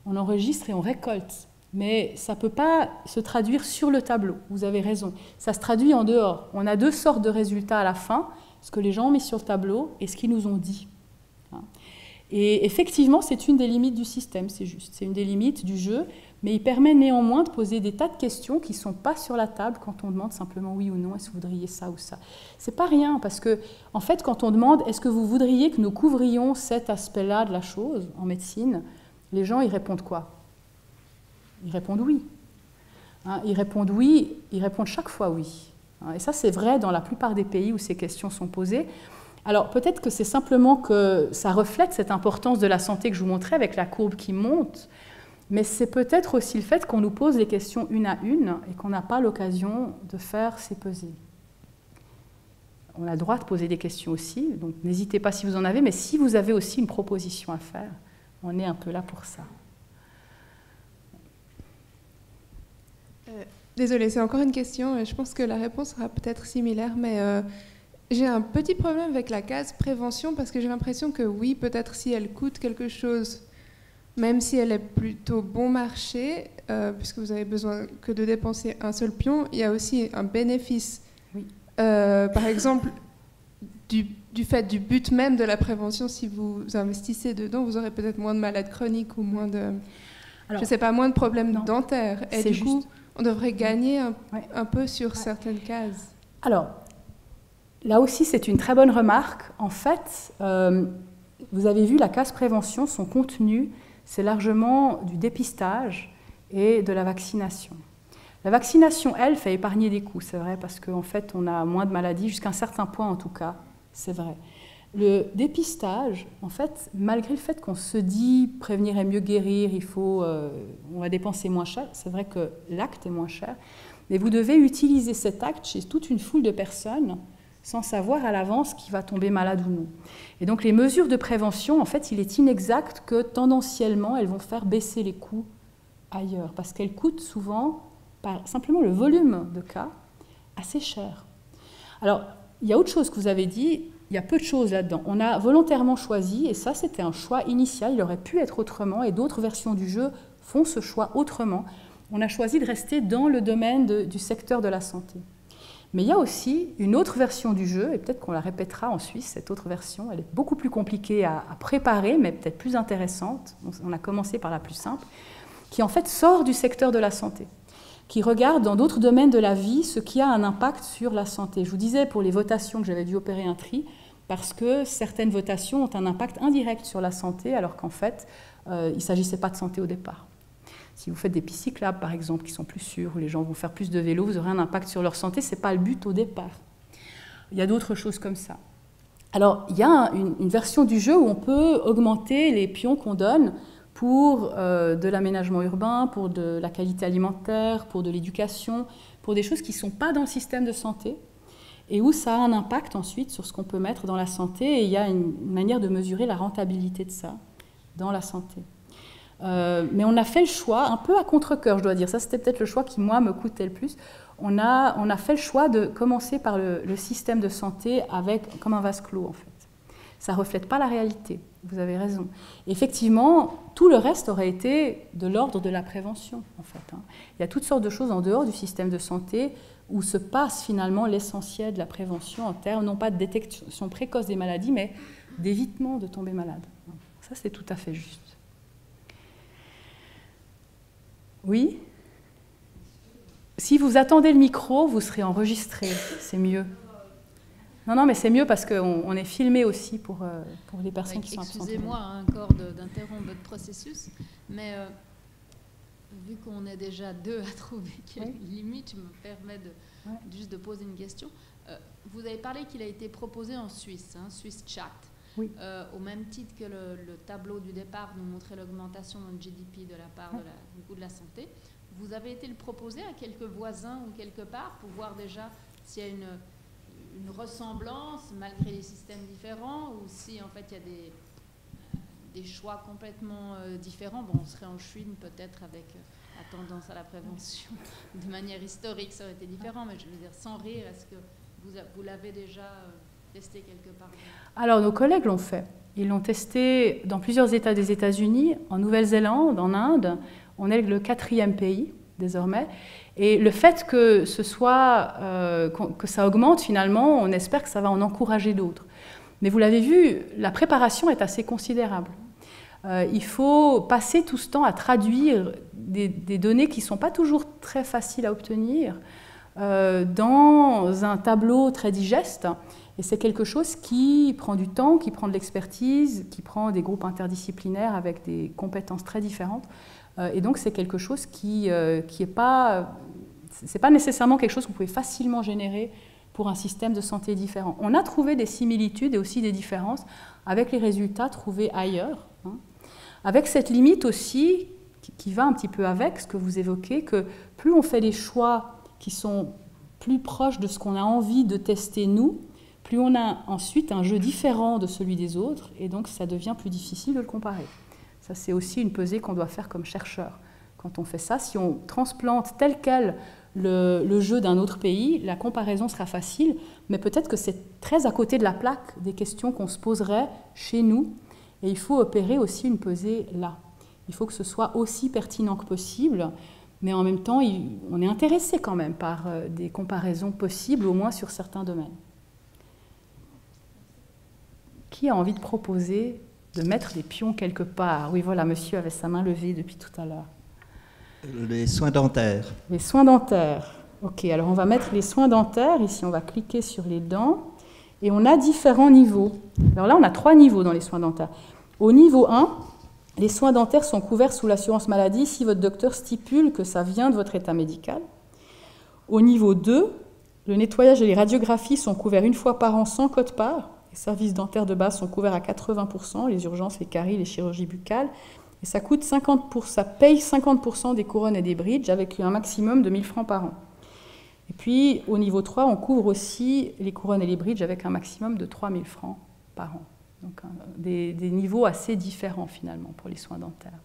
On enregistre et on récolte. Mais ça ne peut pas se traduire sur le tableau, vous avez raison. Ça se traduit en dehors. On a deux sortes de résultats à la fin, ce que les gens ont mis sur le tableau et ce qu'ils nous ont dit. Et effectivement, c'est une des limites du système, c'est juste. C'est une des limites du jeu, mais il permet néanmoins de poser des tas de questions qui ne sont pas sur la table quand on demande simplement oui ou non, est-ce que vous voudriez ça ou ça. C'est pas rien, parce que, en fait, quand on demande est-ce que vous voudriez que nous couvrions cet aspect-là de la chose en médecine, les gens, ils répondent quoi ? Ils répondent oui. Ils répondent oui, ils répondent chaque fois oui. Et ça, c'est vrai dans la plupart des pays où ces questions sont posées. Alors, peut-être que c'est simplement que ça reflète cette importance de la santé que je vous montrais avec la courbe qui monte, mais c'est peut-être aussi le fait qu'on nous pose les questions une à une et qu'on n'a pas l'occasion de faire ces pesées. On a le droit de poser des questions aussi, donc n'hésitez pas si vous en avez, mais si vous avez aussi une proposition à faire, on est un peu là pour ça. Désolée, c'est encore une question. Je pense que la réponse sera peut-être similaire, mais j'ai un petit problème avec la case prévention parce que j'ai l'impression que oui, peut-être si elle coûte quelque chose, même si elle est plutôt bon marché, puisque vous avez besoin que de dépenser un seul pion, il y a aussi un bénéfice. Oui. Par exemple, du fait du but même de la prévention, si vous investissez dedans, vous aurez peut-être moins de maladies chroniques ou moins de, je sais pas, moins de problèmes dentaires. Et du coup, on devrait gagner un peu sur certaines cases. Alors, là aussi, c'est une très bonne remarque. En fait, vous avez vu la case prévention, son contenu, c'est largement du dépistage et de la vaccination. La vaccination, elle, fait épargner des coûts, c'est vrai, parce qu'en fait, on a moins de maladies, jusqu'à un certain point en tout cas, c'est vrai. Le dépistage, en fait, malgré le fait qu'on se dit prévenir est mieux guérir, on va dépenser moins cher, c'est vrai que l'acte est moins cher, mais vous devez utiliser cet acte chez toute une foule de personnes sans savoir à l'avance qui va tomber malade ou non. Et donc les mesures de prévention, en fait, il est inexact que tendanciellement, elles vont faire baisser les coûts ailleurs, parce qu'elles coûtent souvent, par simplement le volume de cas, assez cher. Alors, il y a autre chose que vous avez dit, il y a peu de choses là-dedans. On a volontairement choisi, et ça c'était un choix initial, il aurait pu être autrement, et d'autres versions du jeu font ce choix autrement. On a choisi de rester dans le domaine du secteur de la santé. Mais il y a aussi une autre version du jeu, et peut-être qu'on la répétera en Suisse, cette autre version, elle est beaucoup plus compliquée à préparer, mais peut-être plus intéressante. On a commencé par la plus simple, qui en fait sort du secteur de la santé, qui regarde dans d'autres domaines de la vie ce qui a un impact sur la santé. Je vous disais pour les votations que j'avais dû opérer un tri, parce que certaines votations ont un impact indirect sur la santé, alors qu'en fait, il ne s'agissait pas de santé au départ. Si vous faites des pistes cyclables, par exemple, qui sont plus sûrs, où les gens vont faire plus de vélo, vous aurez un impact sur leur santé, ce n'est pas le but au départ. Il y a d'autres choses comme ça. Alors, il y a une version du jeu où on peut augmenter les pions qu'on donne pour de l'aménagement urbain, pour de la qualité alimentaire, pour de l'éducation, pour des choses qui ne sont pas dans le système de santé, et où ça a un impact ensuite sur ce qu'on peut mettre dans la santé, et il y a une manière de mesurer la rentabilité de ça dans la santé. Mais on a fait le choix, un peu à contre-cœur, je dois dire, ça c'était peut-être le choix qui, moi, me coûtait le plus. On a fait le choix de commencer par le système de santé comme un vase clos, en fait. Ça ne reflète pas la réalité, vous avez raison. Effectivement, tout le reste aurait été de l'ordre de la prévention, en fait. Il y a toutes sortes de choses en dehors du système de santé où se passe finalement l'essentiel de la prévention en termes, non pas de détection précoce des maladies, mais d'évitement de tomber malade. Ça, c'est tout à fait juste. Oui ? Si vous attendez le micro, vous serez enregistré, c'est mieux. Non, mais c'est mieux parce qu'on est filmé aussi pour les personnes qui sont absentes. Excusez-moi encore d'interrompre votre processus, mais vu qu'on est déjà deux à trouver qu'il y a une limite, je me permets juste de poser une question. Vous avez parlé qu'il a été proposé en Suisse, hein, Swiss Chat. Oui. Au même titre que le tableau du départ nous montrait l'augmentation dans le GDP de la part du coût de la santé. Vous avez été le proposer à quelques voisins ou quelque part pour voir déjà s'il y a une ressemblance malgré les systèmes différents ou si en fait il y a des choix complètement différents. Bon, on serait en Chine peut-être avec la tendance à la prévention de manière historique, ça aurait été différent, mais je veux dire sans rire, est-ce que vous l'avez déjà testé quelque part? Alors nos collègues l'ont fait. Ils l'ont testé dans plusieurs États des États-Unis, en Nouvelle-Zélande, en Inde. On est le 4e pays désormais. Et le fait que ce soit, que ça augmente finalement, on espère que ça va en encourager d'autres. Mais vous l'avez vu, la préparation est assez considérable. Il faut passer tout ce temps à traduire des données qui ne sont pas toujours très faciles à obtenir dans un tableau très digeste. Et c'est quelque chose qui prend du temps, qui prend de l'expertise, qui prend des groupes interdisciplinaires avec des compétences très différentes. Et donc c'est quelque chose qui est pas... C'est pas nécessairement quelque chose que vous pouvez facilement générer pour un système de santé différent. On a trouvé des similitudes et aussi des différences avec les résultats trouvés ailleurs, hein. Avec cette limite aussi, qui va un petit peu avec ce que vous évoquez, que plus on fait des choix qui sont plus proches de ce qu'on a envie de tester nous, plus on a ensuite un jeu différent de celui des autres, et donc ça devient plus difficile de le comparer. Ça, c'est aussi une pesée qu'on doit faire comme chercheur. Quand on fait ça, si on transplante tel quel le jeu d'un autre pays, la comparaison sera facile, mais peut-être que c'est très à côté de la plaque des questions qu'on se poserait chez nous, et il faut opérer aussi une pesée là. Il faut que ce soit aussi pertinent que possible, mais en même temps, on est intéressé quand même par des comparaisons possibles, au moins sur certains domaines. Qui a envie de proposer de mettre des pions quelque part? Oui, voilà, monsieur avait sa main levée depuis tout à l'heure. Les soins dentaires. Les soins dentaires. Ok, alors on va mettre les soins dentaires. Ici, on va cliquer sur les dents. Et on a différents niveaux. Alors là, on a 3 niveaux dans les soins dentaires. Au niveau 1, les soins dentaires sont couverts sous l'assurance maladie si votre docteur stipule que ça vient de votre état médical. Au niveau 2, le nettoyage et les radiographies sont couverts une fois par an sans quote-part. Les services dentaires de base sont couverts à 80%, les urgences, les caries, les chirurgies buccales. Et ça paye 50% des couronnes et des bridges avec un maximum de 1 000 francs par an. Et puis, au niveau 3, on couvre aussi les couronnes et les bridges avec un maximum de 3 000 francs par an. Donc, des niveaux assez différents, finalement, pour les soins dentaires.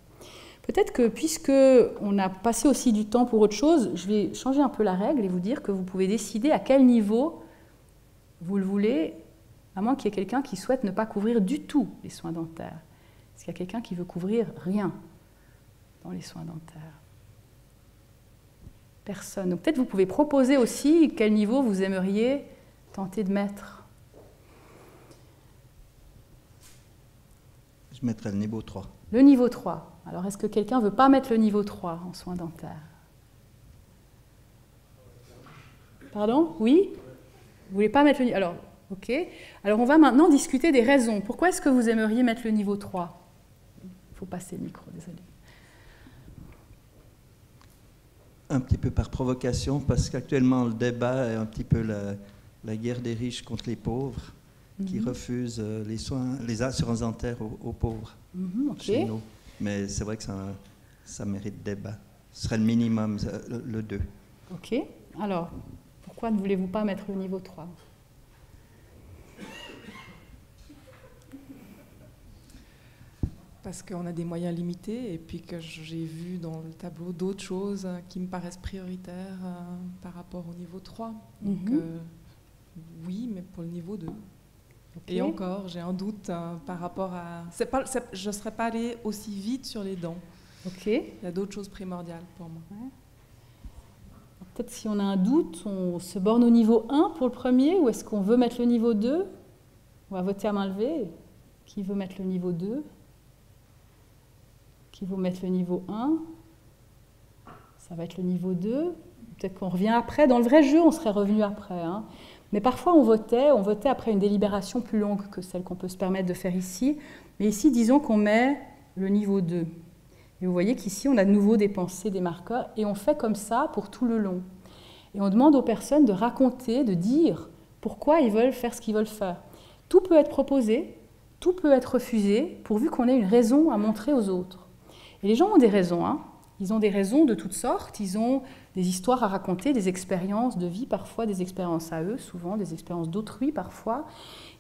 Peut-être que, puisqu'on a passé aussi du temps pour autre chose, je vais changer un peu la règle et vous dire que vous pouvez décider à quel niveau vous le voulez, à moins qu'il y ait quelqu'un qui souhaite ne pas couvrir du tout les soins dentaires. Est-ce qu'il y a quelqu'un qui veut couvrir rien dans les soins dentaires? Personne. Donc peut-être vous pouvez proposer aussi quel niveau vous aimeriez tenter de mettre. Je mettrais le niveau 3. Le niveau 3. Alors est-ce que quelqu'un ne veut pas mettre le niveau 3 en soins dentaires? Pardon? Oui? Vous ne voulez pas mettre le niveau... Alors, ok. Alors on va maintenant discuter des raisons. Pourquoi est-ce que vous aimeriez mettre le niveau 3? Il faut passer le micro, désolé. Un petit peu par provocation, parce qu'actuellement le débat est un petit peu la guerre des riches contre les pauvres, qui refusent les assurances dentaires aux pauvres chez nous. Mais c'est vrai que ça mérite débat. Ce serait le minimum, le 2. Ok. Alors, pourquoi ne voulez-vous pas mettre le niveau 3? Parce qu'on a des moyens limités et puis que j'ai vu dans le tableau d'autres choses qui me paraissent prioritaires par rapport au niveau 3. Donc oui, mais pour le niveau 2. Okay. Et encore, j'ai un doute par rapport à... je ne serais pas allée aussi vite sur les dents. Okay. Il y a d'autres choses primordiales pour moi. Ouais. Peut-être si on a un doute, on se borne au niveau 1 pour le premier, ou est-ce qu'on veut mettre le niveau 2? On va voter à main levée. Qui veut mettre le niveau 2? Qui veut mettre le niveau 1? Ça va être le niveau 2. Peut-être qu'on revient après. Dans le vrai jeu, on serait revenu après. Hein. Mais parfois, on votait après une délibération plus longue que celle qu'on peut se permettre de faire ici. Mais ici, disons qu'on met le niveau 2. Et vous voyez qu'ici, on a de nouveau dépensé des marqueurs. Et on fait comme ça pour tout le long. Et on demande aux personnes de raconter, de dire pourquoi ils veulent faire ce qu'ils veulent faire. Tout peut être proposé, tout peut être refusé, pourvu qu'on ait une raison à montrer aux autres. Et les gens ont des raisons, hein. Ils ont des raisons de toutes sortes, ils ont des histoires à raconter, des expériences de vie parfois, des expériences à eux, souvent des expériences d'autrui parfois.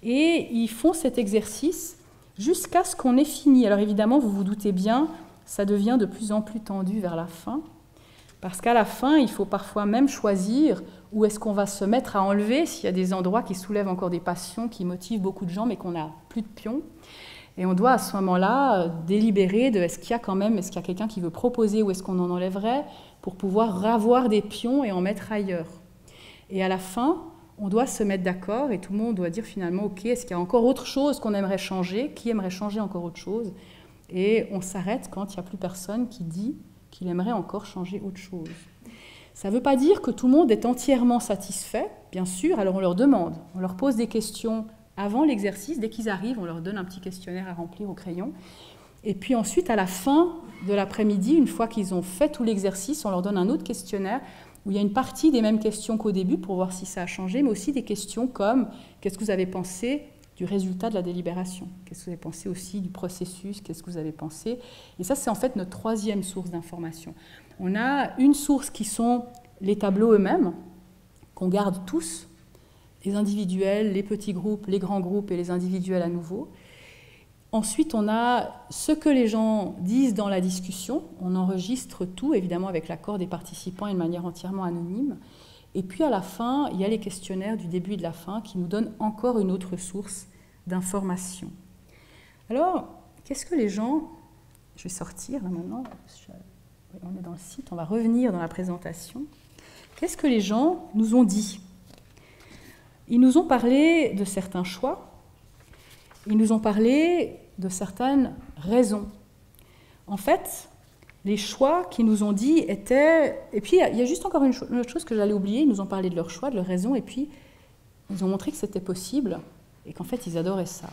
Et ils font cet exercice jusqu'à ce qu'on ait fini. Alors évidemment, vous vous doutez bien, ça devient de plus en plus tendu vers la fin, parce qu'à la fin, il faut parfois même choisir où est-ce qu'on va se mettre à enlever, s'il y a des endroits qui soulèvent encore des passions, qui motivent beaucoup de gens, mais qu'on n'a plus de pions. Et on doit à ce moment-là délibérer de est-ce qu'il y a quelqu'un qui veut proposer où est-ce qu'on en enlèverait pour pouvoir avoir des pions et en mettre ailleurs. Et à la fin, on doit se mettre d'accord et tout le monde doit dire finalement, ok, est-ce qu'il y a encore autre chose qu'on aimerait changer? Qui aimerait changer encore autre chose? Et on s'arrête quand il n'y a plus personne qui dit qu'il aimerait encore changer autre chose. Ça ne veut pas dire que tout le monde est entièrement satisfait, bien sûr, alors on leur demande, on leur pose des questions avant l'exercice, dès qu'ils arrivent, on leur donne un petit questionnaire à remplir au crayon. Et puis ensuite, à la fin de l'après-midi, une fois qu'ils ont fait tout l'exercice, on leur donne un autre questionnaire où il y a une partie des mêmes questions qu'au début pour voir si ça a changé, mais aussi des questions comme « Qu'est-ce que vous avez pensé du résultat de la délibération? Qu'est-ce que vous avez pensé aussi du processus? Qu'est-ce que vous avez pensé ?» Et ça, c'est en fait notre troisième source d'information. On a une source qui sont les tableaux eux-mêmes, qu'on garde tous, les individuels, les petits groupes, les grands groupes et les individuels à nouveau. Ensuite, on a ce que les gens disent dans la discussion. On enregistre tout, évidemment, avec l'accord des participants et de manière entièrement anonyme. Et puis, à la fin, il y a les questionnaires du début et de la fin qui nous donnent encore une autre source d'information. Alors, qu'est-ce que les gens... Je vais sortir là maintenant. On est dans le site, on va revenir dans la présentation. Qu'est-ce que les gens nous ont dit ? Ils nous ont parlé de certains choix, ils nous ont parlé de certaines raisons. En fait, les choix qu'ils nous ont dit étaient... Et puis, il y a juste encore une autre chose que j'allais oublier. Ils nous ont parlé de leurs choix, de leurs raisons, et puis ils ont montré que c'était possible et qu'en fait, ils adoraient ça.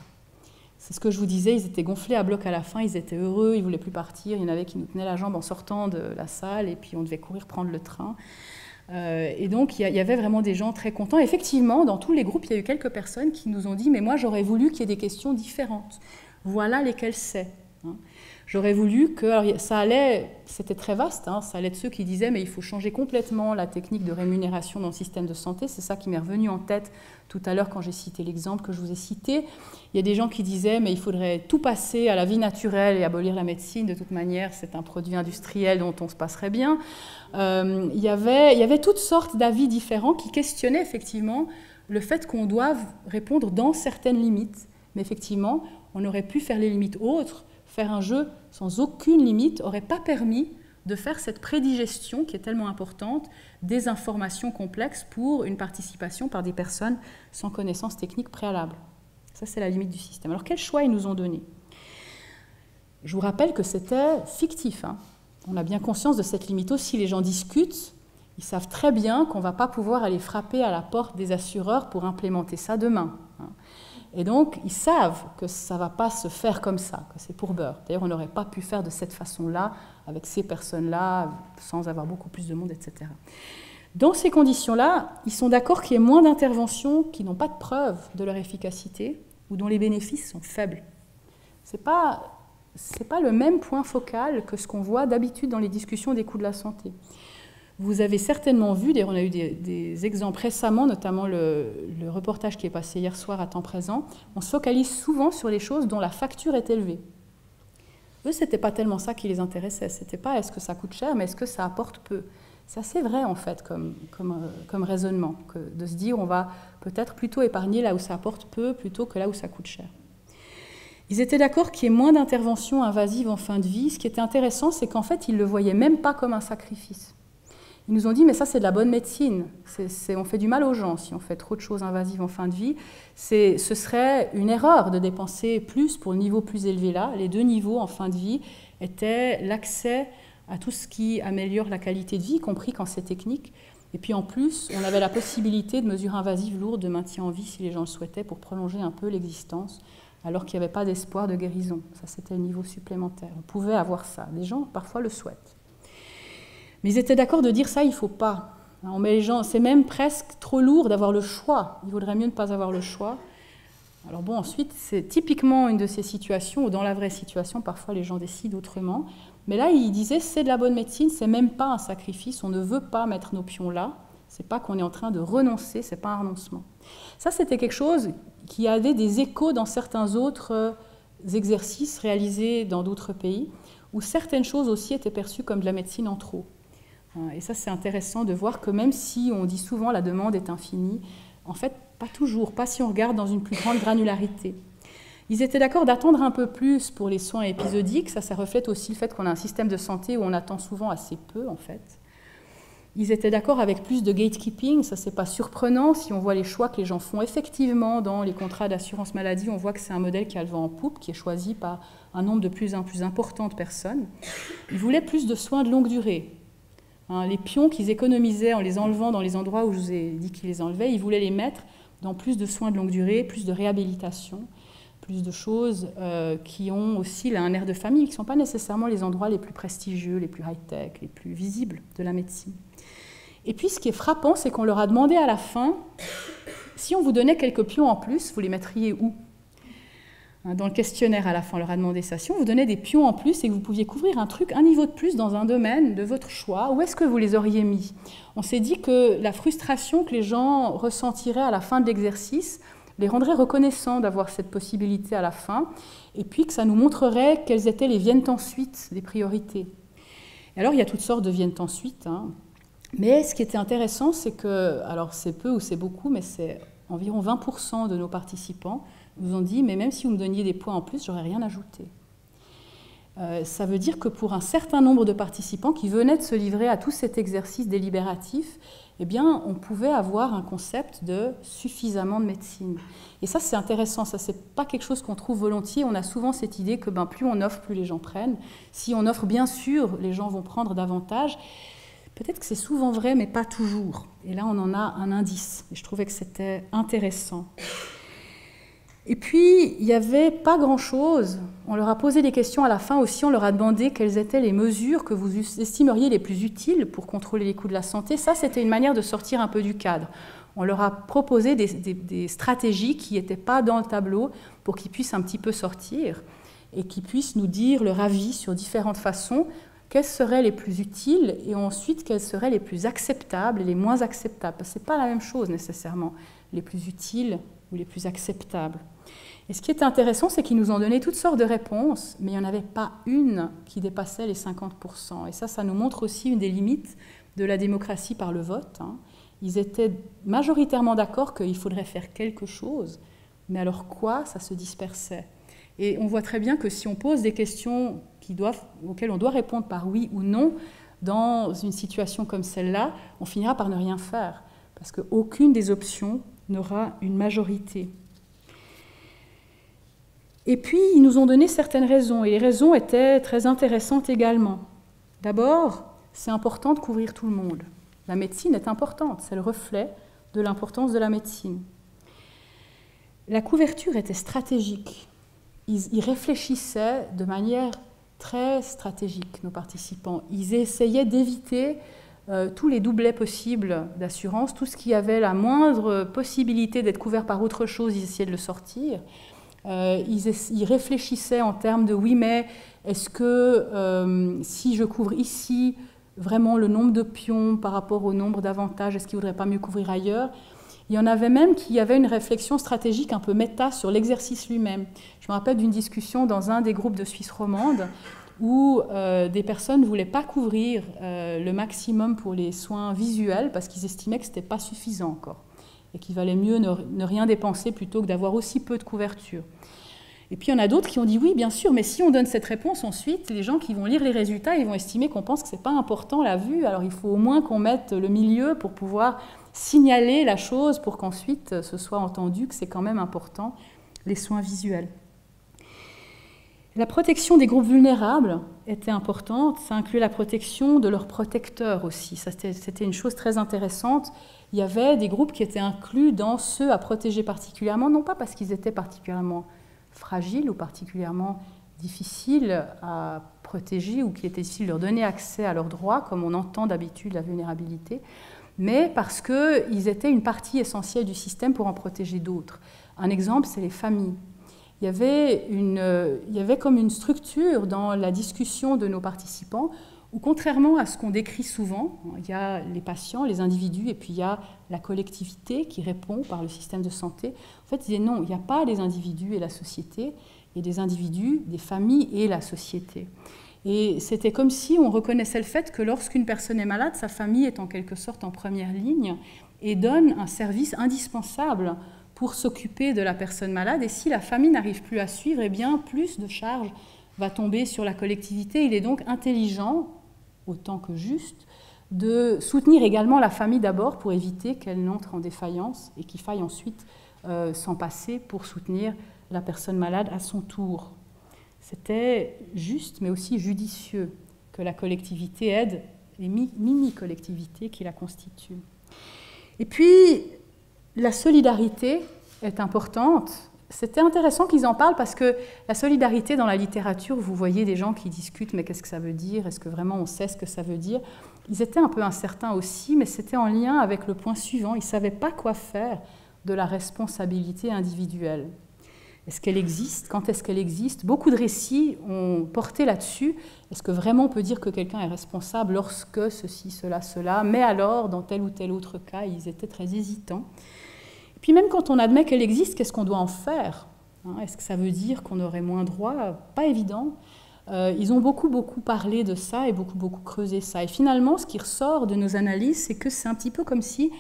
C'est ce que je vous disais, ils étaient gonflés à bloc à la fin, ils étaient heureux, ils ne voulaient plus partir. Il y en avait qui nous tenaient la jambe en sortant de la salle, et puis on devait courir prendre le train. Et donc, il y avait vraiment des gens très contents. Effectivement, dans tous les groupes, il y a eu quelques personnes qui nous ont dit « Mais moi, j'aurais voulu qu'il y ait des questions différentes. Voilà lesquelles c'est. » J'aurais voulu que... Alors, ça allait... C'était très vaste, hein, ça allait de ceux qui disaient « Mais il faut changer complètement la technique de rémunération dans le système de santé. » C'est ça qui m'est revenu en tête tout à l'heure quand j'ai cité l'exemple que je vous ai cité. Il y a des gens qui disaient « Mais il faudrait tout passer à la vie naturelle et abolir la médecine. De toute manière, c'est un produit industriel dont on se passerait bien. » Il y avait toutes sortes d'avis différents qui questionnaient effectivement le fait qu'on doive répondre dans certaines limites. Mais effectivement, on aurait pu faire les limites autres. Faire un jeu sans aucune limite n'aurait pas permis de faire cette prédigestion qui est tellement importante des informations complexes pour une participation par des personnes sans connaissance technique préalable. Ça, c'est la limite du système. Alors, quel choix ils nous ont donné? Je vous rappelle que c'était fictif, hein. On a bien conscience de cette limite aussi. Les gens discutent, ils savent très bien qu'on ne va pas pouvoir aller frapper à la porte des assureurs pour implémenter ça demain. Et donc, ils savent que ça ne va pas se faire comme ça, que c'est pour beurre. D'ailleurs, on n'aurait pas pu faire de cette façon-là, avec ces personnes-là, sans avoir beaucoup plus de monde, etc. Dans ces conditions-là, ils sont d'accord qu'il y ait moins d'interventions qui n'ont pas de preuve de leur efficacité ou dont les bénéfices sont faibles. Ce n'est pas le même point focal que ce qu'on voit d'habitude dans les discussions des coûts de la santé. Vous avez certainement vu, d'ailleurs on a eu des exemples récemment, notamment le reportage qui est passé hier soir à temps présent, on se focalise souvent sur les choses dont la facture est élevée. Eux, ce n'était pas tellement ça qui les intéressait, ce n'était pas est-ce que ça coûte cher, mais est-ce que ça apporte peu. C'est assez vrai en fait comme raisonnement, que de se dire on va peut-être plutôt épargner là où ça apporte peu plutôt que là où ça coûte cher. Ils étaient d'accord qu'il y ait moins d'interventions invasives en fin de vie. Ce qui était intéressant, c'est qu'en fait, ils ne le voyaient même pas comme un sacrifice. Ils nous ont dit, mais ça, c'est de la bonne médecine. On fait du mal aux gens si on fait trop de choses invasives en fin de vie. Ce serait une erreur de dépenser plus pour le niveau plus élevé là. Les deux niveaux en fin de vie étaient l'accès à tout ce qui améliore la qualité de vie, y compris quand c'est technique. Et puis en plus, on avait la possibilité de mesures invasives lourdes de maintien en vie si les gens le souhaitaient pour prolonger un peu l'existence, alors qu'il n'y avait pas d'espoir de guérison. Ça, c'était le niveau supplémentaire. On pouvait avoir ça. Des gens, parfois, le souhaitent. Mais ils étaient d'accord de dire ça, il ne faut pas. On met les gens, c'est même presque trop lourd d'avoir le choix. Il vaudrait mieux ne pas avoir le choix. Alors bon, ensuite, c'est typiquement une de ces situations où dans la vraie situation, parfois les gens décident autrement. Mais là, il disait, c'est de la bonne médecine, c'est même pas un sacrifice, on ne veut pas mettre nos pions là. C'est pas qu'on est en train de renoncer, c'est pas un renoncement. Ça, c'était quelque chose qui avait des échos dans certains autres exercices réalisés dans d'autres pays, où certaines choses aussi étaient perçues comme de la médecine en trop. Et ça, c'est intéressant de voir que même si on dit souvent la demande est infinie, en fait, pas toujours, pas si on regarde dans une plus grande granularité. Ils étaient d'accord d'attendre un peu plus pour les soins épisodiques, ça reflète aussi le fait qu'on a un système de santé où on attend souvent assez peu, en fait. Ils étaient d'accord avec plus de gatekeeping, ça c'est pas surprenant, si on voit les choix que les gens font effectivement dans les contrats d'assurance maladie, on voit que c'est un modèle qui a le vent en poupe, qui est choisi par un nombre de plus en plus important de personnes. Ils voulaient plus de soins de longue durée. Les pions qu'ils économisaient en les enlevant dans les endroits où je vous ai dit qu'ils les enlevaient, ils voulaient les mettre dans plus de soins de longue durée, plus de réhabilitation, plus de choses qui ont aussi là, un air de famille, qui ne sont pas nécessairement les endroits les plus prestigieux, les plus high-tech, les plus visibles de la médecine. Et puis ce qui est frappant, c'est qu'on leur a demandé à la fin, si on vous donnait quelques pions en plus, vous les mettriez où ? Dans le questionnaire à la fin, on leur a demandé ça. Si on vous donnait des pions en plus et que vous pouviez couvrir un truc, un niveau de plus dans un domaine de votre choix, où est-ce que vous les auriez mis ? On s'est dit que la frustration que les gens ressentiraient à la fin de l'exercice les rendrait reconnaissants d'avoir cette possibilité à la fin, et puis que ça nous montrerait quelles étaient les viennent ensuite des priorités. Et alors il y a toutes sortes de viennent ensuite, mais ce qui était intéressant, c'est que, alors c'est peu ou c'est beaucoup, mais c'est environ 20% de nos participants nous ont dit, mais même si vous me donniez des points en plus, j'aurais rien ajouté. Ça veut dire que pour un certain nombre de participants qui venaient de se livrer à tout cet exercice délibératif, eh bien, on pouvait avoir un concept de suffisamment de médecine. Et ça, c'est intéressant, ça, c'est pas quelque chose qu'on trouve volontiers. On a souvent cette idée que plus on offre, plus les gens prennent. Si on offre, bien sûr, les gens vont prendre davantage. Peut-être que c'est souvent vrai, mais pas toujours. Et là, on en a un indice. Et je trouvais que c'était intéressant. Et puis, il n'y avait pas grand-chose. On leur a posé des questions à la fin aussi. On leur a demandé quelles étaient les mesures que vous estimeriez les plus utiles pour contrôler les coûts de la santé. Ça, c'était une manière de sortir un peu du cadre. On leur a proposé des stratégies qui n'étaient pas dans le tableau pour qu'ils puissent un petit peu sortir et qu'ils puissent nous dire leur avis sur différentes façons. Quelles seraient les plus utiles et ensuite quelles seraient les plus acceptables et les moins acceptables. Parce que ce n'est pas la même chose nécessairement, les plus utiles ou les plus acceptables. Et ce qui est intéressant, c'est qu'ils nous ont donné toutes sortes de réponses, mais il n'y en avait pas une qui dépassait les 50%. Et ça nous montre aussi une des limites de la démocratie par le vote. Ils étaient majoritairement d'accord qu'il faudrait faire quelque chose, mais alors quoi, ça se dispersait. Et on voit très bien que si on pose des questions auxquelles on doit répondre par oui ou non, dans une situation comme celle-là, on finira par ne rien faire, parce qu'aucune des options n'aura une majorité. Et puis, ils nous ont donné certaines raisons, et les raisons étaient très intéressantes également. D'abord, c'est important de couvrir tout le monde. La médecine est importante, c'est le reflet de l'importance de la médecine. La couverture était stratégique. Ils réfléchissaient de manière très stratégique, nos participants. Ils essayaient d'éviter tous les doublets possibles d'assurance, tout ce qui avait la moindre possibilité d'être couvert par autre chose, ils essayaient de le sortir. Ils réfléchissaient en termes de oui, mais est-ce que si je couvre ici vraiment le nombre de pions par rapport au nombre d'avantages, est-ce qu'il ne vaudrait pas mieux couvrir ailleurs ? Il y en avait même qui avaient une réflexion stratégique un peu méta sur l'exercice lui-même. Je me rappelle d'une discussion dans un des groupes de Suisse romande où des personnes ne voulaient pas couvrir le maximum pour les soins visuels parce qu'ils estimaient que ce n'était pas suffisant encore et qu'il valait mieux ne rien dépenser plutôt que d'avoir aussi peu de couverture. Et puis il y en a d'autres qui ont dit oui, bien sûr, mais si on donne cette réponse ensuite, les gens qui vont lire les résultats, ils vont estimer qu'on pense que ce n'est pas important la vue, alors il faut au moins qu'on mette le milieu pour pouvoir signaler la chose pour qu'ensuite ce soit entendu que c'est quand même important, les soins visuels. La protection des groupes vulnérables était importante, ça inclut la protection de leurs protecteurs aussi, c'était une chose très intéressante. Il y avait des groupes qui étaient inclus dans ceux à protéger particulièrement, non pas parce qu'ils étaient particulièrement fragiles ou particulièrement difficiles à protéger ou qu'il était difficile de leur donner accès à leurs droits, comme on entend d'habitude la vulnérabilité, mais parce qu'ils étaient une partie essentielle du système pour en protéger d'autres. Un exemple, c'est les familles. Il y avait comme une structure dans la discussion de nos participants où, contrairement à ce qu'on décrit souvent, il y a les patients, les individus, et puis il y a la collectivité qui répond par le système de santé. En fait, ils disaient non, il n'y a pas les individus et la société, il y a des individus, des familles et la société. Et c'était comme si on reconnaissait le fait que lorsqu'une personne est malade, sa famille est en quelque sorte en première ligne et donne un service indispensable pour s'occuper de la personne malade. Et si la famille n'arrive plus à suivre, eh bien, plus de charge va tomber sur la collectivité. Il est donc intelligent, autant que juste, de soutenir également la famille d'abord pour éviter qu'elle n'entre en défaillance et qu'il faille ensuite s'en passer pour soutenir la personne malade à son tour. C'était juste, mais aussi judicieux, que la collectivité aide les mini-collectivités qui la constituent. Et puis, la solidarité est importante. C'était intéressant qu'ils en parlent parce que la solidarité dans la littérature, vous voyez des gens qui discutent, mais qu'est-ce que ça veut dire? Est-ce que vraiment on sait ce que ça veut dire? Ils étaient un peu incertains aussi, mais c'était en lien avec le point suivant. Ils ne savaient pas quoi faire de la responsabilité individuelle. Est-ce qu'elle existe? Quand est-ce qu'elle existe? Beaucoup de récits ont porté là-dessus. Est-ce que vraiment on peut dire que quelqu'un est responsable lorsque ceci, cela, cela? Mais alors, dans tel ou tel autre cas, ils étaient très hésitants. Et puis même quand on admet qu'elle existe, qu'est-ce qu'on doit en faire? Est-ce que ça veut dire qu'on aurait moins droit? Pas évident. Ils ont beaucoup parlé de ça et beaucoup creusé ça. Et finalement, ce qui ressort de nos analyses, c'est que c'est un petit peu comme si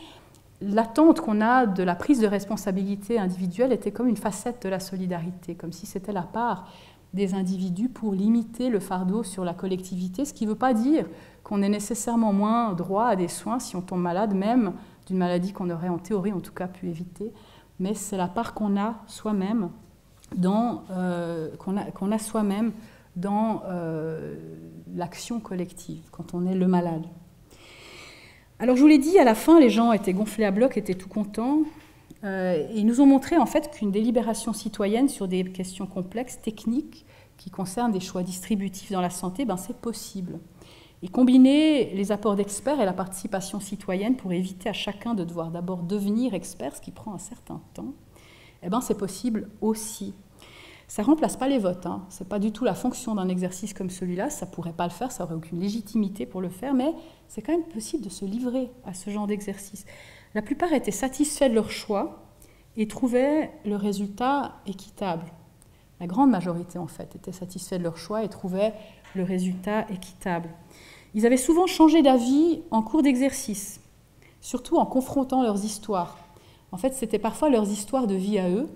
l'attente qu'on a de la prise de responsabilité individuelle était comme une facette de la solidarité, comme si c'était la part des individus pour limiter le fardeau sur la collectivité, ce qui ne veut pas dire qu'on ait nécessairement moins droit à des soins si on tombe malade, même d'une maladie qu'on aurait en théorie en tout cas pu éviter, mais c'est la part qu'on a soi-même dans, l'action collective, quand on est le malade. Alors je vous l'ai dit, à la fin, les gens étaient gonflés à bloc, étaient tout contents, et ils nous ont montré en fait qu'une délibération citoyenne sur des questions complexes, techniques, qui concernent des choix distributifs dans la santé, c'est possible. Et combiner les apports d'experts et la participation citoyenne pour éviter à chacun de devoir d'abord devenir expert, ce qui prend un certain temps, c'est possible aussi. Ça ne remplace pas les votes, Ce n'est pas du tout la fonction d'un exercice comme celui-là, ça ne pourrait pas le faire, ça n'aurait aucune légitimité pour le faire, mais c'est quand même possible de se livrer à ce genre d'exercice. La plupart étaient satisfaits de leur choix et trouvaient le résultat équitable. La grande majorité, en fait, était satisfaits de leur choix et trouvaient le résultat équitable. Ils avaient souvent changé d'avis en cours d'exercice, surtout en confrontant leurs histoires. En fait, c'était parfois leurs histoires de vie à eux.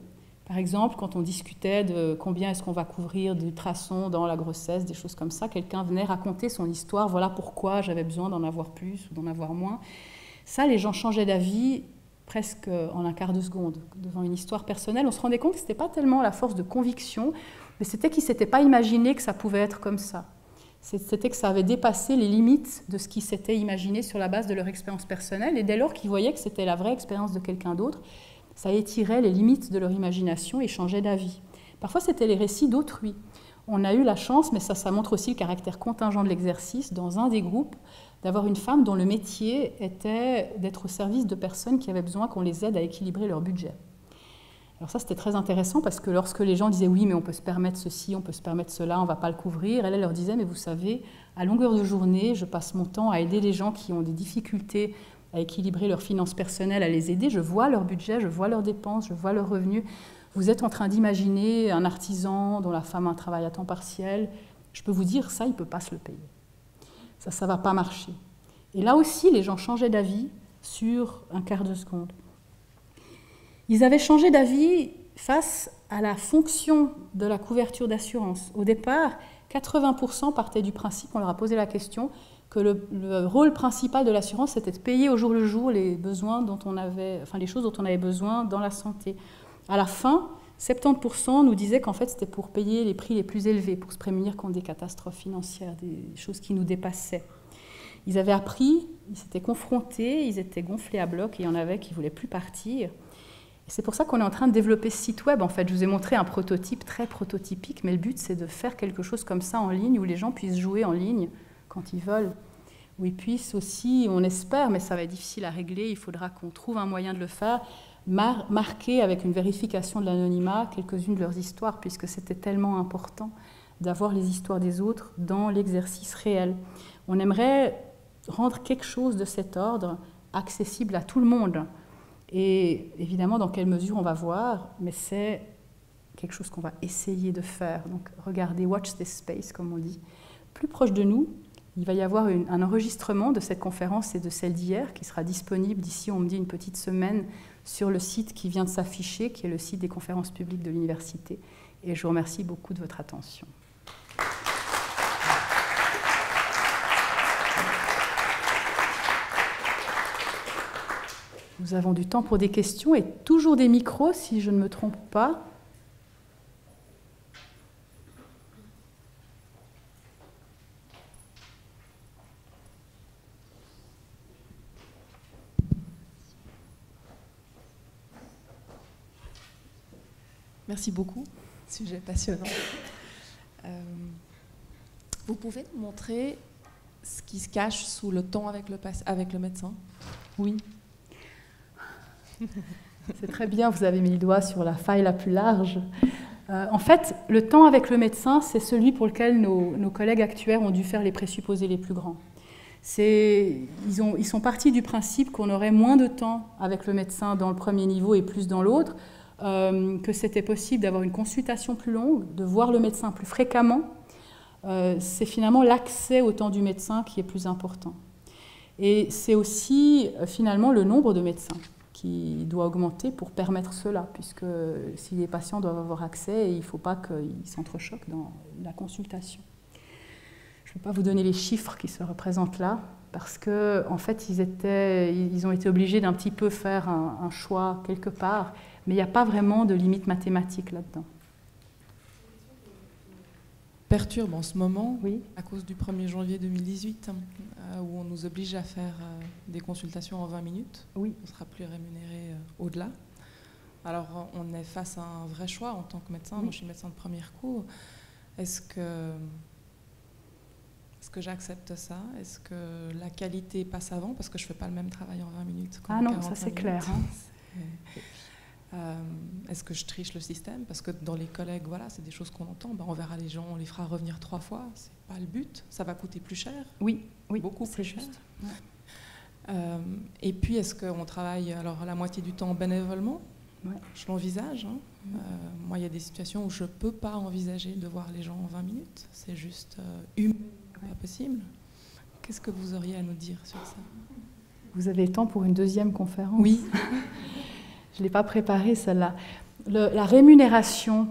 Par exemple, quand on discutait de combien est-ce qu'on va couvrir d'ultrasons dans la grossesse, des choses comme ça, quelqu'un venait raconter son histoire, voilà pourquoi j'avais besoin d'en avoir plus ou d'en avoir moins. Ça, les gens changeaient d'avis presque en un quart de seconde. Devant une histoire personnelle, on se rendait compte que ce n'était pas tellement la force de conviction, mais c'était qu'ils ne s'étaient pas imaginé que ça pouvait être comme ça. C'était que ça avait dépassé les limites de ce qu'ils s'étaient imaginé sur la base de leur expérience personnelle, et dès lors qu'ils voyaient que c'était la vraie expérience de quelqu'un d'autre, ça étirait les limites de leur imagination et changeait d'avis. Parfois, c'était les récits d'autrui. On a eu la chance, mais ça montre aussi le caractère contingent de l'exercice, dans un des groupes, d'avoir une femme dont le métier était d'être au service de personnes qui avaient besoin qu'on les aide à équilibrer leur budget. Alors ça, c'était très intéressant parce que lorsque les gens disaient « oui, mais on peut se permettre ceci, on peut se permettre cela, on ne va pas le couvrir », elle leur disait « mais vous savez, à longueur de journée, je passe mon temps à aider les gens qui ont des difficultés à équilibrer leurs finances personnelles, à les aider. Je vois leur budget, je vois leurs dépenses, je vois leurs revenus. Vous êtes en train d'imaginer un artisan dont la femme a un travail à temps partiel. Je peux vous dire, ça, il ne peut pas se le payer. Ça ne va pas marcher. » Et là aussi, les gens changeaient d'avis sur un quart de seconde. Ils avaient changé d'avis face à la fonction de la couverture d'assurance. Au départ, 80% partaient du principe, on leur a posé la question, que le rôle principal de l'assurance, c'était de payer au jour le jour les besoins dont on avait, les choses dont on avait besoin dans la santé. À la fin, 70% nous disaient qu'en fait, c'était pour payer les prix les plus élevés, pour se prémunir contre des catastrophes financières, des choses qui nous dépassaient. Ils avaient appris, ils s'étaient confrontés, ils étaient gonflés à bloc, et il y en avait qui ne voulaient plus partir. Et c'est pour ça qu'on est en train de développer ce site web. En fait, je vous ai montré un prototype très prototypique, mais le but, c'est de faire quelque chose comme ça en ligne, où les gens puissent jouer en ligne quand ils veulent. où ils puissent aussi, on espère, mais ça va être difficile à régler, il faudra qu'on trouve un moyen de le faire, marquer avec une vérification de l'anonymat quelques-unes de leurs histoires, puisque c'était tellement important d'avoir les histoires des autres dans l'exercice réel. On aimerait rendre quelque chose de cet ordre accessible à tout le monde. Et évidemment, dans quelle mesure on va voir, mais c'est quelque chose qu'on va essayer de faire. Donc regardez, watch this space, comme on dit. Plus proche de nous, il va y avoir un enregistrement de cette conférence et de celle d'hier qui sera disponible d'ici, on me dit, une petite semaine sur le site qui vient de s'afficher, qui est le site des conférences publiques de l'université. Et je vous remercie beaucoup de votre attention. Nous avons du temps pour des questions et toujours des micros, si je ne me trompe pas. Merci beaucoup, sujet passionnant. Vous pouvez nous montrer ce qui se cache sous le temps avec le médecin? Oui. C'est très bien, vous avez mis le doigt sur la faille la plus large. En fait, le temps avec le médecin, c'est celui pour lequel nos collègues actuaires ont dû faire les présupposés les plus grands. Ils sont partis du principe qu'on aurait moins de temps avec le médecin dans le premier niveau et plus dans l'autre, que c'était possible d'avoir une consultation plus longue, de voir le médecin plus fréquemment. C'est finalement l'accès au temps du médecin qui est plus important. Et c'est aussi finalement le nombre de médecins qui doit augmenter pour permettre cela, puisque si les patients doivent avoir accès, il ne faut pas qu'ils s'entrechoquent dans la consultation. Je ne vais pas vous donner les chiffres qui se représentent là, parce qu'en fait, ils ont été obligés d'un petit peu faire un choix quelque part, mais il n'y a pas vraiment de limite mathématique là-dedans. Perturbe en ce moment, oui, à cause du 1er janvier 2018, où on nous oblige à faire des consultations en 20 minutes. Oui. On ne sera plus rémunéré au-delà. Alors, on est face à un vrai choix en tant que médecin. Oui. Moi, je suis médecin de première cour. Est-ce que j'accepte ça? Est-ce que la qualité passe avant? Parce que je ne fais pas le même travail en 20 minutes qu'en 45 minutes. Ah non, ça c'est clair. Hein. Est-ce que je triche le système? Parce que dans les collègues, voilà, c'est des choses qu'on entend. Ben, on verra les gens, on les fera revenir 3 fois. C'est pas le but. Ça va coûter plus cher. Oui, oui, beaucoup plus cher. Juste. Ouais. Et puis, est-ce qu'on travaille alors la moitié du temps bénévolement? Ouais. Je l'envisage. Hein. Moi, il y a des situations où je ne peux pas envisager de voir les gens en 20 minutes. C'est juste humain, pas possible. Qu'est-ce que vous auriez à nous dire sur ça? Vous avez le temps pour une deuxième conférence? Oui. Je ne l'ai pas préparée, celle-là. La rémunération,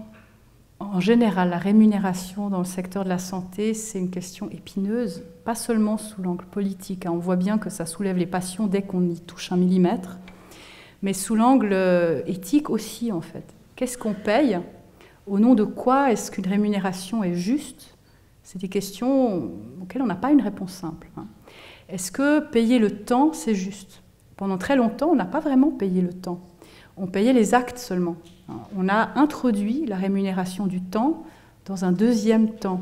en général, la rémunération dans le secteur de la santé, c'est une question épineuse, pas seulement sous l'angle politique. On voit bien que ça soulève les passions dès qu'on y touche un millimètre, mais sous l'angle éthique aussi, en fait. Qu'est-ce qu'on paye? Au nom de quoi est-ce qu'une rémunération est juste? C'est des questions auxquelles on n'a pas une réponse simple. Est-ce que payer le temps, c'est juste? Pendant très longtemps, on n'a pas vraiment payé le temps. On payait les actes seulement. On a introduit la rémunération du temps dans un deuxième temps.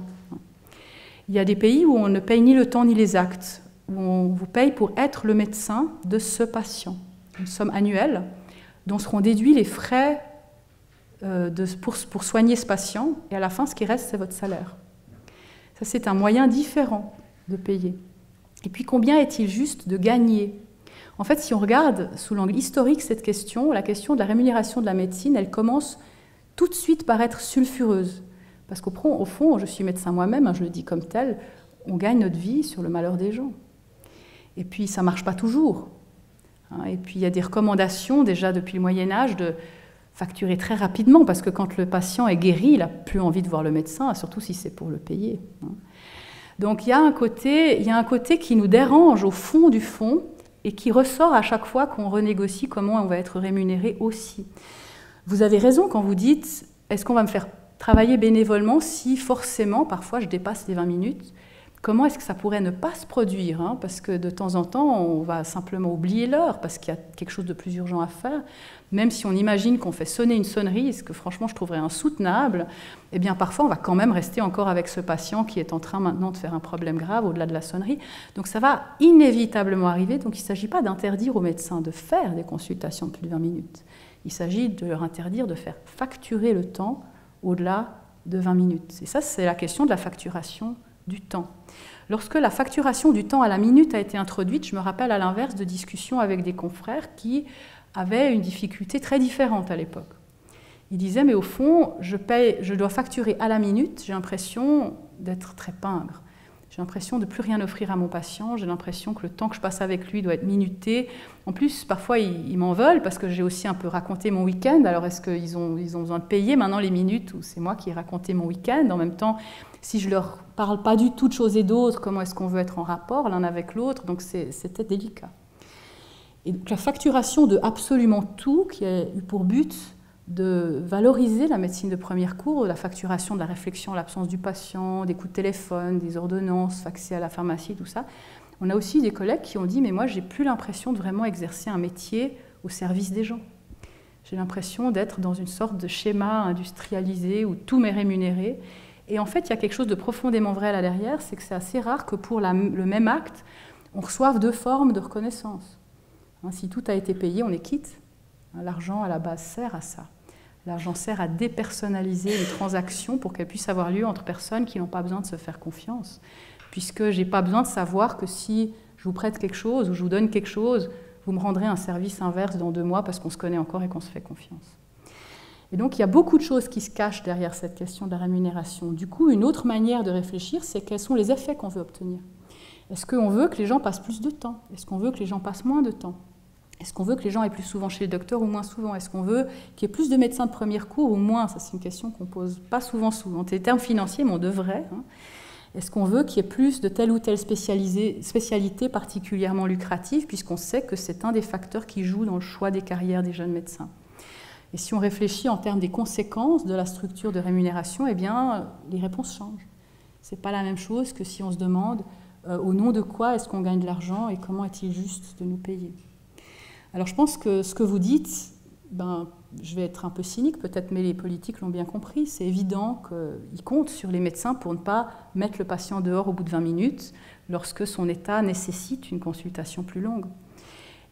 Il y a des pays où on ne paye ni le temps ni les actes, où on vous paye pour être le médecin de ce patient. Une somme annuelle dont seront déduits les frais pour soigner ce patient, et à la fin, ce qui reste, c'est votre salaire. Ça, c'est un moyen différent de payer. Et puis, combien est-il juste de gagner? En fait, si on regarde sous l'angle historique cette question, la question de la rémunération de la médecine, elle commence tout de suite par être sulfureuse. Parce qu'au fond, je suis médecin moi-même, je le dis comme tel, on gagne notre vie sur le malheur des gens. Et puis, ça ne marche pas toujours. Et puis, il y a des recommandations, déjà depuis le Moyen-Âge, de facturer très rapidement, parce que quand le patient est guéri, il n'a plus envie de voir le médecin, surtout si c'est pour le payer. Donc, il y a un côté qui nous dérange au fond du fond, et qui ressort à chaque fois qu'on renégocie comment on va être rémunéré aussi. Vous avez raison quand vous dites, est-ce qu'on va me faire travailler bénévolement si forcément, parfois, je dépasse les 20 minutes? comment est-ce que ça pourrait ne pas se produire, hein, parce que de temps en temps, on va simplement oublier l'heure, parce qu'il y a quelque chose de plus urgent à faire. Même si on imagine qu'on fait sonner une sonnerie, ce que franchement je trouverais insoutenable, eh bien parfois on va quand même rester encore avec ce patient qui est en train maintenant de faire un problème grave au-delà de la sonnerie. Donc ça va inévitablement arriver, donc il ne s'agit pas d'interdire aux médecins de faire des consultations de plus de 20 minutes. Il s'agit de leur interdire de faire facturer le temps au-delà de 20 minutes. Et ça, c'est la question de la facturation du temps. Lorsque la facturation du temps à la minute a été introduite, je me rappelle à l'inverse de discussions avec des confrères qui avaient une difficulté très différente à l'époque. Ils disaient, mais au fond, je dois facturer à la minute, j'ai l'impression d'être très pingre. J'ai l'impression de ne plus rien offrir à mon patient, j'ai l'impression que le temps que je passe avec lui doit être minuté. En plus, parfois, ils m'en veulent parce que j'ai aussi un peu raconté mon week-end. Alors, est-ce qu'ils ont besoin de payer maintenant les minutes où c'est moi qui ai raconté mon week-end? En même temps, si je ne leur parle pas du tout de choses et d'autres, comment est-ce qu'on veut être en rapport l'un avec l'autre? Donc, c'était délicat. Et donc, la facturation de absolument tout, qui a eu pour but de valoriser la médecine de premier recours, la facturation de la réflexion, l'absence du patient, des coups de téléphone, des ordonnances faxées à la pharmacie, tout ça. On a aussi des collègues qui ont dit « mais moi, j'ai plus l'impression de vraiment exercer un métier au service des gens. J'ai l'impression d'être dans une sorte de schéma industrialisé où tout m'est rémunéré. » Et en fait, il y a quelque chose de profondément vrai là derrière, c'est que c'est assez rare que pour le même acte, on reçoive deux formes de reconnaissance. Si tout a été payé, on est quitte. L'argent, à la base, sert à ça. L'argent sert à dépersonnaliser les transactions pour qu'elles puissent avoir lieu entre personnes qui n'ont pas besoin de se faire confiance. Puisque je n'ai pas besoin de savoir que si je vous prête quelque chose ou je vous donne quelque chose, vous me rendrez un service inverse dans 2 mois parce qu'on se connaît encore et qu'on se fait confiance. Et donc, il y a beaucoup de choses qui se cachent derrière cette question de la rémunération. Du coup, une autre manière de réfléchir, c'est quels sont les effets qu'on veut obtenir. Est-ce qu'on veut que les gens passent plus de temps? Est-ce qu'on veut que les gens passent moins de temps? Est-ce qu'on veut que les gens aient plus souvent chez le docteur ou moins souvent? Est-ce qu'on veut qu'il y ait plus de médecins de premier recours ou moins? Ça, c'est une question qu'on ne pose pas souvent en termes financiers, mais on devrait. Est-ce qu'on veut qu'il y ait plus de telle ou telle spécialité particulièrement lucrative, puisqu'on sait que c'est un des facteurs qui joue dans le choix des carrières des jeunes médecins? Et si on réfléchit en termes des conséquences de la structure de rémunération, eh bien, les réponses changent. Ce n'est pas la même chose que si on se demande au nom de quoi est-ce qu'on gagne de l'argent et comment est-il juste de nous payer. Alors je pense que ce que vous dites, je vais être un peu cynique peut-être, mais les politiques l'ont bien compris. C'est évident qu'ils comptent sur les médecins pour ne pas mettre le patient dehors au bout de 20 minutes lorsque son état nécessite une consultation plus longue.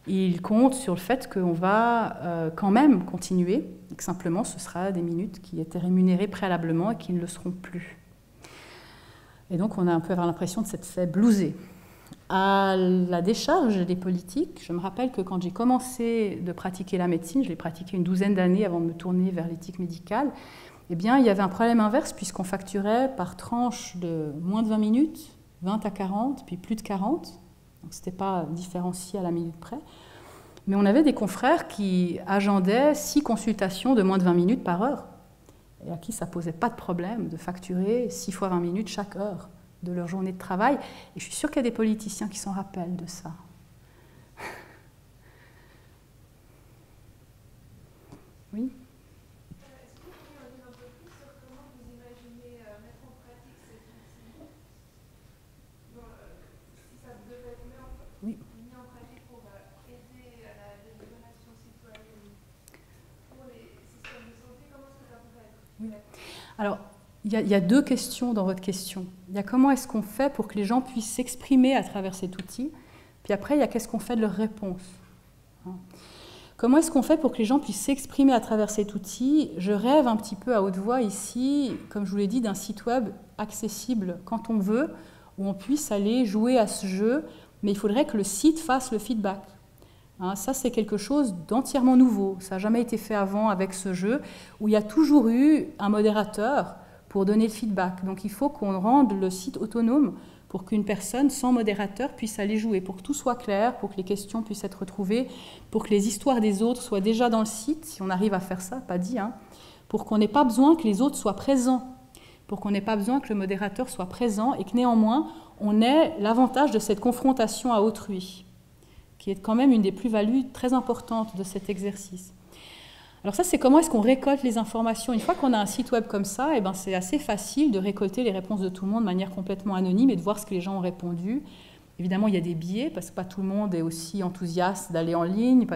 Ils comptent sur le fait qu'on va quand même continuer, et que simplement ce sera des minutes qui étaient rémunérées préalablement et qui ne le seront plus. Et donc on a un peu l'impression de s'être fait blouser. À la décharge des politiques, je me rappelle que quand j'ai commencé de pratiquer la médecine, je l'ai pratiquée une 12aine d'années avant de me tourner vers l'éthique médicale, eh bien, il y avait un problème inverse puisqu'on facturait par tranche de moins de 20 minutes, 20 à 40, puis plus de 40. Donc, ce n'était pas différencié à la minute près. Mais on avait des confrères qui agendaient 6 consultations de moins de 20 minutes par heure et à qui ça ne posait pas de problème de facturer 6 fois 20 minutes chaque heure de leur journée de travail. Et je suis sûre qu'il y a des politiciens qui s'en rappellent de ça. Oui. Est-ce que vous pouvez en dire un peu plus sur comment vous imaginez mettre en pratique cet outil? Si ça devait être mis en pratique pour aider à la délibération citoyenne pour les systèmes de santé, comment est-ce que ça pourrait être? Oui. Alors, il y a 2 questions dans votre question. Il y a comment est-ce qu'on fait pour que les gens puissent s'exprimer à travers cet outil, puis après, il y a qu'est-ce qu'on fait de leurs réponses. Comment est-ce qu'on fait pour que les gens puissent s'exprimer à travers cet outil? Je rêve un petit peu à haute voix ici, comme je vous l'ai dit, d'un site web accessible quand on veut, où on puisse aller jouer à ce jeu, mais il faudrait que le site fasse le feedback. Ça, c'est quelque chose d'entièrement nouveau. Ça n'a jamais été fait avant avec ce jeu, où il y a toujours eu un modérateur pour donner le feedback. Donc il faut qu'on rende le site autonome pour qu'une personne sans modérateur puisse aller jouer, pour que tout soit clair, pour que les questions puissent être retrouvées, pour que les histoires des autres soient déjà dans le site, si on arrive à faire ça, pas dit, pour qu'on n'ait pas besoin que les autres soient présents, pour qu'on n'ait pas besoin que le modérateur soit présent et que néanmoins, on ait l'avantage de cette confrontation à autrui, qui est quand même une des plus-values très importantes de cet exercice. Alors ça, c'est comment est-ce qu'on récolte les informations. Une fois qu'on a un site web comme ça, eh ben, c'est assez facile de récolter les réponses de tout le monde de manière complètement anonyme et de voir ce que les gens ont répondu. Évidemment, il y a des biais, parce que pas tout le monde est aussi enthousiaste d'aller en ligne.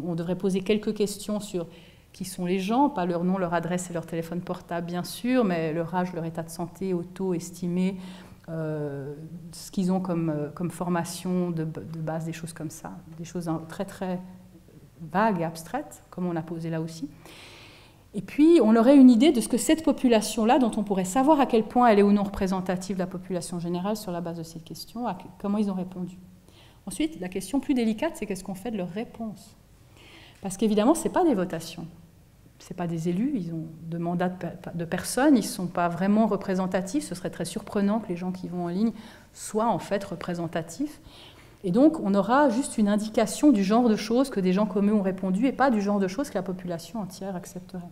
On devrait poser quelques questions sur qui sont les gens, pas leur nom, leur adresse et leur téléphone portable, bien sûr, mais leur âge, leur état de santé, auto-estimé, ce qu'ils ont comme formation de base, des choses comme ça, des choses très, très vagues et abstraites, comme on a posé là aussi. Et puis, on aurait une idée de ce que cette population-là, dont on pourrait savoir à quel point elle est ou non représentative de la population générale sur la base de ces questions, comment ils ont répondu. Ensuite, la question plus délicate, c'est qu'est-ce qu'on fait de leurs réponses? Parce qu'évidemment, ce n'est pas des votations. Ce n'est pas des élus, ils ont de mandats de personnes, ils ne sont pas vraiment représentatifs. Ce serait très surprenant que les gens qui vont en ligne soient en fait représentatifs. Et donc, on aura juste une indication du genre de choses que des gens comme eux ont répondu et pas du genre de choses que la population entière accepterait.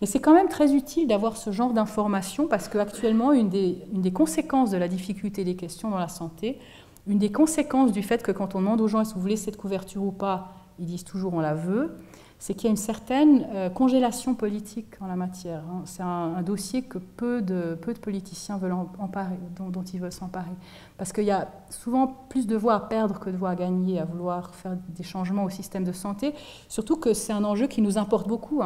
Mais c'est quand même très utile d'avoir ce genre d'informations parce qu'actuellement, une des conséquences de la difficulté des questions dans la santé, une des conséquences du fait que quand on demande aux gens est-ce que vous voulez cette couverture ou pas, ils disent toujours on la veut, c'est qu'il y a une certaine congélation politique en la matière. C'est un dossier que peu de politiciens veulent dont ils veulent s'emparer. Parce qu'il y a souvent plus de voix à perdre que de voix à gagner, à vouloir faire des changements au système de santé. Surtout que c'est un enjeu qui nous importe beaucoup,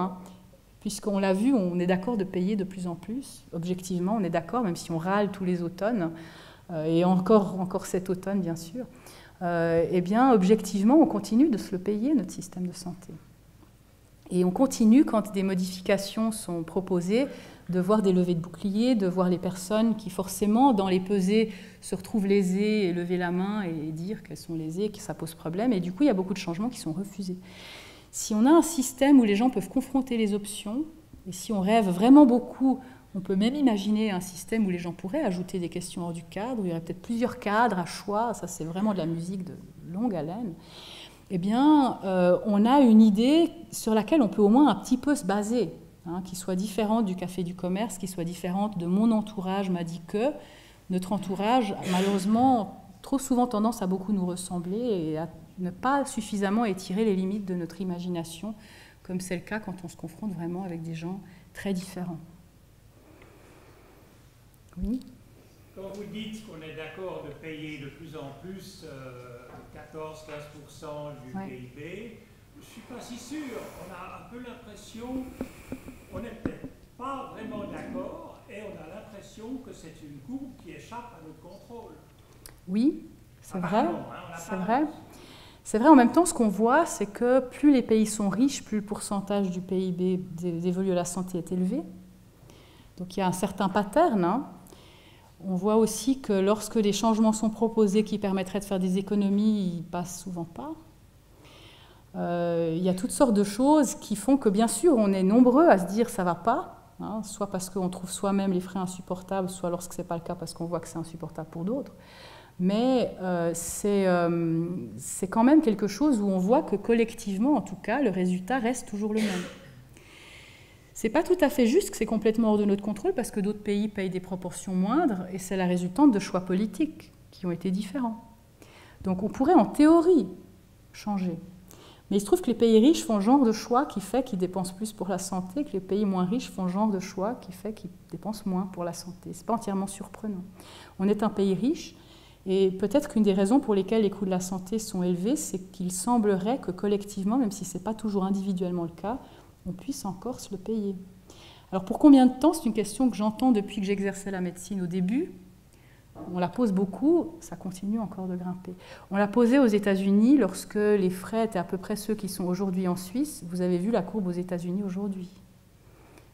puisqu'on l'a vu, on est d'accord de payer de plus en plus. Objectivement, on est d'accord, même si on râle tous les automnes, et encore cet automne, bien sûr. Eh bien, objectivement, on continue de se le payer, notre système de santé. Et on continue, quand des modifications sont proposées, de voir des levées de boucliers, de voir les personnes qui, forcément, dans les pesées, se retrouvent lésées et lever la main et dire qu'elles sont lésées, que ça pose problème. Et du coup, il y a beaucoup de changements qui sont refusés. Si on a un système où les gens peuvent confronter les options, et si on rêve vraiment beaucoup, on peut même imaginer un système où les gens pourraient ajouter des questions hors du cadre, où il y aurait peut-être plusieurs cadres à choix, ça c'est vraiment de la musique de longue haleine. Eh bien, on a une idée sur laquelle on peut au moins un petit peu se baser, qui soit différente du café du commerce, qui soit différente de mon entourage m'a dit que. Notre entourage a malheureusement trop souvent tendance à beaucoup nous ressembler et à ne pas suffisamment étirer les limites de notre imagination, comme c'est le cas quand on se confronte vraiment avec des gens très différents. Oui. Quand vous dites qu'on est d'accord de payer de plus en plus 14-15% du PIB, je ne suis pas si sûr. On a un peu l'impression, on n'est peut-être pas vraiment d'accord et on a l'impression que c'est une courbe qui échappe à notre contrôle. Oui, c'est vrai. C'est vrai. C'est vrai, en même temps, ce qu'on voit, c'est que plus les pays sont riches, plus le pourcentage du PIB dévolu à la santé est élevé. Donc il y a un certain pattern. On voit aussi que lorsque des changements sont proposés qui permettraient de faire des économies, ils ne passent souvent pas. Il y a toutes sortes de choses qui font que, bien sûr, on est nombreux à se dire « ça ne va pas », soit parce qu'on trouve soi-même les frais insupportables, soit lorsque ce n'est pas le cas parce qu'on voit que c'est insupportable pour d'autres. Mais c'est quand même quelque chose où on voit que collectivement, en tout cas, le résultat reste toujours le même. Ce n'est pas tout à fait juste que c'est complètement hors de notre contrôle parce que d'autres pays payent des proportions moindres et c'est la résultante de choix politiques qui ont été différents. Donc on pourrait en théorie changer. Mais il se trouve que les pays riches font le genre de choix qui fait qu'ils dépensent plus pour la santé, que les pays moins riches font le genre de choix qui fait qu'ils dépensent moins pour la santé. Ce n'est pas entièrement surprenant. On est un pays riche et peut-être qu'une des raisons pour lesquelles les coûts de la santé sont élevés, c'est qu'il semblerait que collectivement, même si ce n'est pas toujours individuellement le cas, on puisse encore se le payer. Alors pour combien de temps? C'est une question que j'entends depuis que j'exerçais la médecine au début. On la pose beaucoup, ça continue encore de grimper. On l'a posée aux États-Unis lorsque les frais étaient à peu près ceux qui sont aujourd'hui en Suisse. Vous avez vu la courbe aux États-Unis aujourd'hui.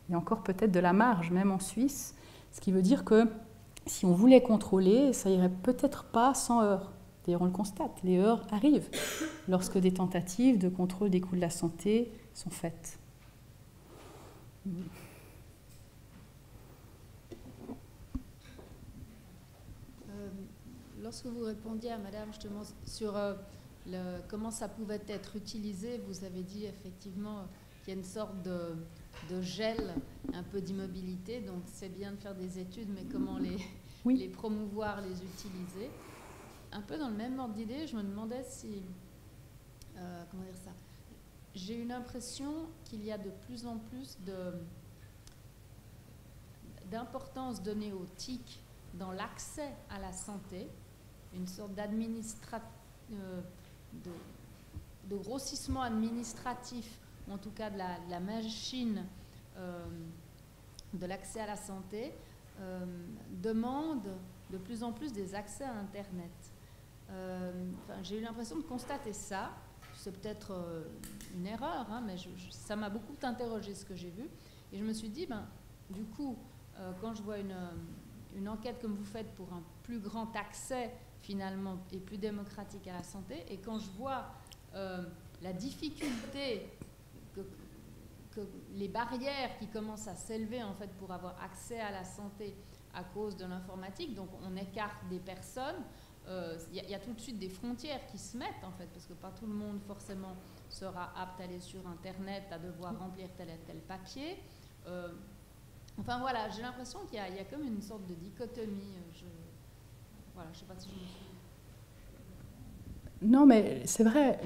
Il y a encore peut-être de la marge, même en Suisse, ce qui veut dire que si on voulait contrôler, ça irait peut-être pas sans heurts. D'ailleurs, on le constate, les heurts arrivent lorsque des tentatives de contrôle des coûts de la santé sont faites. Lorsque vous répondiez à Madame justement sur comment ça pouvait être utilisé, vous avez dit effectivement qu'il y a une sorte de gel, un peu d'immobilité, donc c'est bien de faire des études, mais comment les promouvoir, les utiliser. Un peu dans le même ordre d'idée, je me demandais si, comment dire ça, j'ai une impression qu'il y a de plus en plus d'importance donnée aux TIC dans l'accès à la santé, une sorte de grossissement administratif, en tout cas de la machine de l'accès à la santé, demande de plus en plus des accès à Internet. J'ai eu l'impression de constater ça. C'est peut-être une erreur, hein, mais ça m'a beaucoup interrogé ce que j'ai vu. Et je me suis dit, du coup, quand je vois une enquête comme vous faites pour un plus grand accès finalement et plus démocratique à la santé, et quand je vois la difficulté, que les barrières qui commencent à s'élever en fait pour avoir accès à la santé à cause de l'informatique, donc on écarte des personnes, y a tout de suite des frontières qui se mettent en fait, parce que pas tout le monde forcément sera apte à aller sur Internet, à devoir remplir tel et tel papier. Enfin voilà, j'ai l'impression qu'il y a comme une sorte de dichotomie. Voilà, je ne sais pas si je me suis... Non, mais c'est vrai,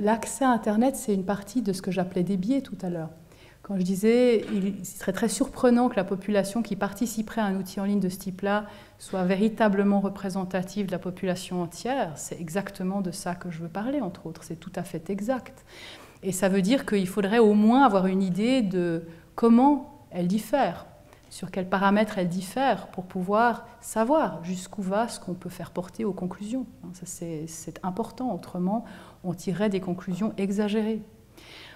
l'accès à Internet, c'est une partie de ce que j'appelais des biais tout à l'heure. Quand je disais, il serait très surprenant que la population qui participerait à un outil en ligne de ce type-là soit véritablement représentative de la population entière, c'est exactement de ça que je veux parler, entre autres. C'est tout à fait exact. Et ça veut dire qu'il faudrait au moins avoir une idée de comment elle diffère, sur quels paramètres elle diffère, pour pouvoir savoir jusqu'où va ce qu'on peut faire porter aux conclusions. Ça, c'est important, autrement on tirerait des conclusions exagérées.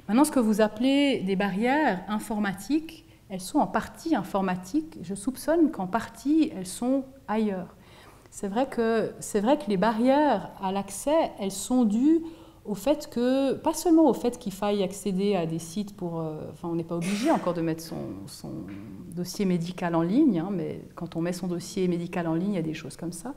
Maintenant, ce que vous appelez des barrières informatiques, elles sont en partie informatiques. Je soupçonne qu'en partie, elles sont ailleurs. C'est vrai que les barrières à l'accès, elles sont dues au fait que, pas seulement au fait qu'il faille accéder à des sites pour... on n'est pas obligé encore de mettre son dossier médical en ligne, hein, mais quand on met son dossier médical en ligne, il y a des choses comme ça.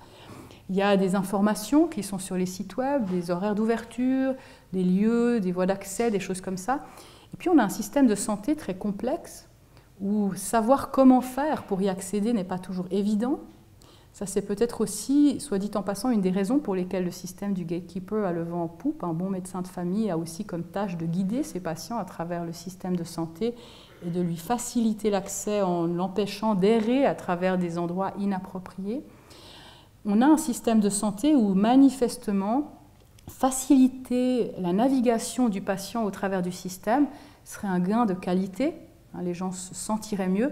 Il y a des informations qui sont sur les sites web, des horaires d'ouverture, des lieux, des voies d'accès, des choses comme ça. Et puis on a un système de santé très complexe où savoir comment faire pour y accéder n'est pas toujours évident. Ça, c'est peut-être aussi, soit dit en passant, une des raisons pour lesquelles le système du gatekeeper a le vent en poupe. Un bon médecin de famille a aussi comme tâche de guider ses patients à travers le système de santé et de lui faciliter l'accès en l'empêchant d'errer à travers des endroits inappropriés. On a un système de santé où manifestement, faciliter la navigation du patient au travers du système serait un gain de qualité, les gens se sentiraient mieux.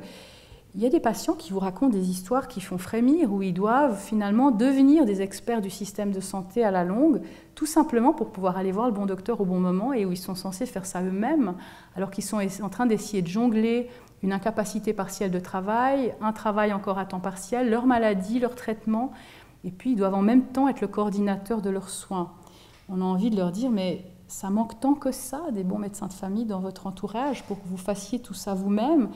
Il y a des patients qui vous racontent des histoires qui font frémir, où ils doivent finalement devenir des experts du système de santé à la longue, tout simplement pour pouvoir aller voir le bon docteur au bon moment, et où ils sont censés faire ça eux-mêmes, alors qu'ils sont en train d'essayer de jongler une incapacité partielle de travail, un travail encore à temps partiel, leur maladie, leur traitement, et puis ils doivent en même temps être le coordinateur de leurs soins. On a envie de leur dire, mais ça manque tant que ça, des bons médecins de famille dans votre entourage, pour que vous fassiez tout ça vous-même.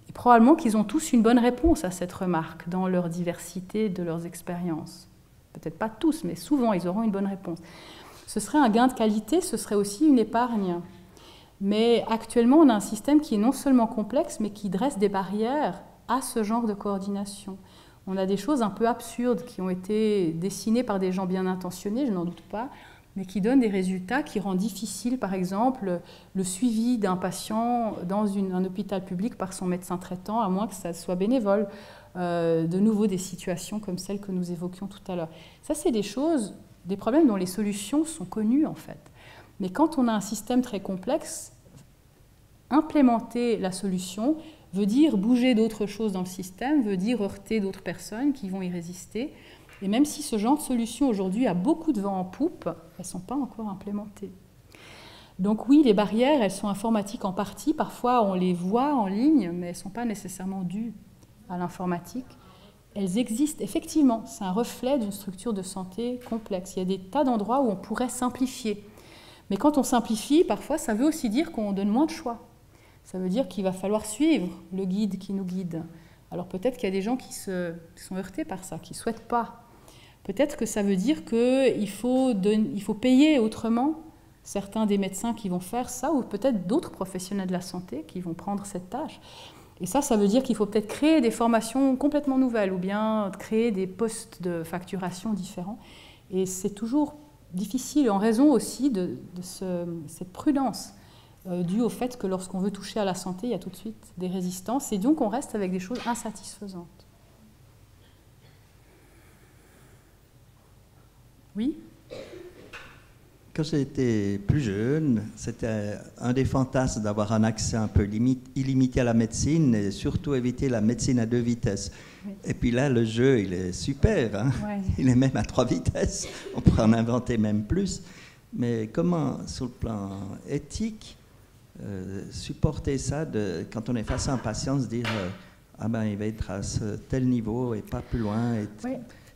Et probablement qu'ils ont tous une bonne réponse à cette remarque dans leur diversité de leurs expériences. Peut-être pas tous, mais souvent ils auront une bonne réponse. Ce serait un gain de qualité, ce serait aussi une épargne. Mais actuellement, on a un système qui est non seulement complexe, mais qui dresse des barrières à ce genre de coordination. On a des choses un peu absurdes qui ont été dessinées par des gens bien intentionnés, je n'en doute pas, mais qui donnent des résultats qui rendent difficile, par exemple, le suivi d'un patient dans un hôpital public par son médecin traitant, à moins que ça soit bénévole. De nouveau, des situations comme celles que nous évoquions tout à l'heure. Ça, c'est des choses, des problèmes dont les solutions sont connues, en fait. Mais quand on a un système très complexe, implémenter la solution veut dire bouger d'autres choses dans le système, veut dire heurter d'autres personnes qui vont y résister. Et même si ce genre de solution aujourd'hui a beaucoup de vent en poupe, elles ne sont pas encore implémentées. Donc oui, les barrières, elles sont informatiques en partie. Parfois, on les voit en ligne, mais elles ne sont pas nécessairement dues à l'informatique. Elles existent, effectivement. C'est un reflet d'une structure de santé complexe. Il y a des tas d'endroits où on pourrait simplifier. Mais quand on simplifie, parfois, ça veut aussi dire qu'on donne moins de choix. Ça veut dire qu'il va falloir suivre le guide qui nous guide. Alors peut-être qu'il y a des gens qui sont heurtés par ça, qui ne souhaitent pas. Peut-être que ça veut dire qu'il faut payer autrement certains des médecins qui vont faire ça, ou peut-être d'autres professionnels de la santé qui vont prendre cette tâche. Et ça veut dire qu'il faut peut-être créer des formations complètement nouvelles, ou bien créer des postes de facturation différents. Et c'est toujours difficile, en raison aussi de cette prudence dû au fait que lorsqu'on veut toucher à la santé, il y a tout de suite des résistances, et donc on reste avec des choses insatisfaisantes. Oui ? Quand j'étais plus jeune, c'était un des fantasmes d'avoir un accès un peu illimité à la médecine et surtout éviter la médecine à 2 vitesses. Oui. Et puis là, le jeu, il est super. Hein? Ouais. Il est même à 3 vitesses. On pourrait en inventer même plus. Mais comment, sur le plan éthique, supporter ça quand on est face à un patient, se dire ah ben, il va être à tel niveau et pas plus loin. Oui.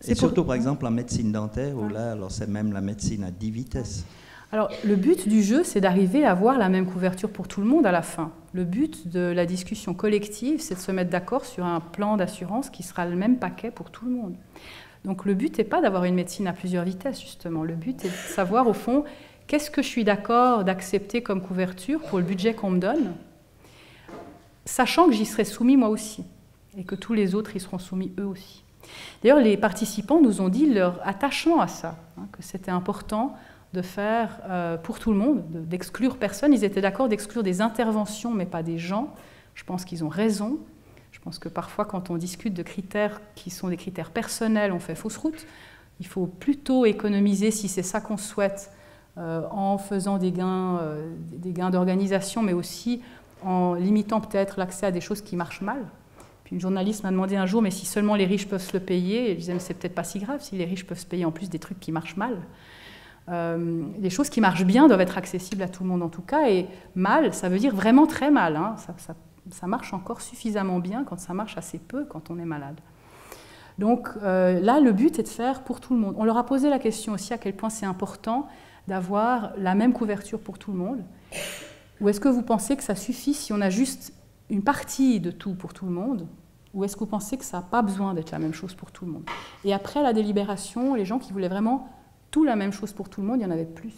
Et surtout, par exemple, en médecine dentaire, où là, alors c'est même la médecine à 10 vitesses. Alors, le but du jeu, c'est d'arriver à avoir la même couverture pour tout le monde à la fin. Le but de la discussion collective, c'est de se mettre d'accord sur un plan d'assurance qui sera le même paquet pour tout le monde. Donc, le but n'est pas d'avoir une médecine à plusieurs vitesses, justement. Le but est de savoir, au fond, qu'est-ce que je suis d'accord d'accepter comme couverture pour le budget qu'on me donne, sachant que j'y serai soumis moi aussi, et que tous les autres y seront soumis eux aussi. D'ailleurs, les participants nous ont dit leur attachement à ça, hein, que c'était important de faire pour tout le monde, d'exclure personne. Ils étaient d'accord d'exclure des interventions, mais pas des gens. Je pense qu'ils ont raison. Je pense que parfois, quand on discute de critères qui sont des critères personnels, on fait fausse route. Il faut plutôt économiser, si c'est ça qu'on souhaite, en faisant des gains d'organisation, mais aussi en limitant peut-être l'accès à des choses qui marchent mal. Puis une journaliste m'a demandé un jour, mais si seulement les riches peuvent se le payer, et je disais, mais c'est peut-être pas si grave si les riches peuvent se payer en plus des trucs qui marchent mal. Les choses qui marchent bien doivent être accessibles à tout le monde en tout cas, et mal, ça veut dire vraiment très mal. Hein. Ça marche encore suffisamment bien quand ça marche assez peu quand on est malade. Donc là, le but est de faire pour tout le monde. On leur a posé la question aussi à quel point c'est important d'avoir la même couverture pour tout le monde. Ou est-ce que vous pensez que ça suffit si on a juste une partie de tout pour tout le monde, ou est-ce que vous pensez que ça n'a pas besoin d'être la même chose pour tout le monde? Et après la délibération, les gens qui voulaient vraiment tout la même chose pour tout le monde, il y en avait plus.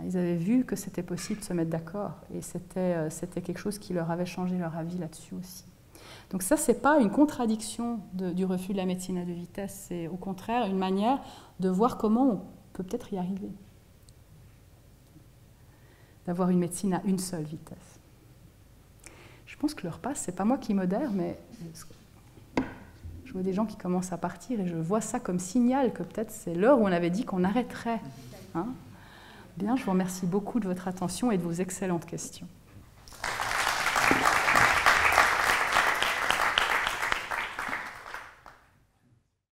Ils avaient vu que c'était possible de se mettre d'accord, et c'était quelque chose qui leur avait changé leur avis là-dessus aussi. Donc ça, ce n'est pas une contradiction du refus de la médecine à 2 vitesses, c'est au contraire une manière de voir comment on peut peut-être y arriver. D'avoir une médecine à une seule vitesse. Je pense que l'heure passe, c'est pas moi qui modère, mais je vois des gens qui commencent à partir et je vois ça comme signal que peut-être c'est l'heure où on avait dit qu'on arrêterait. Hein ? Bien, je vous remercie beaucoup de votre attention et de vos excellentes questions.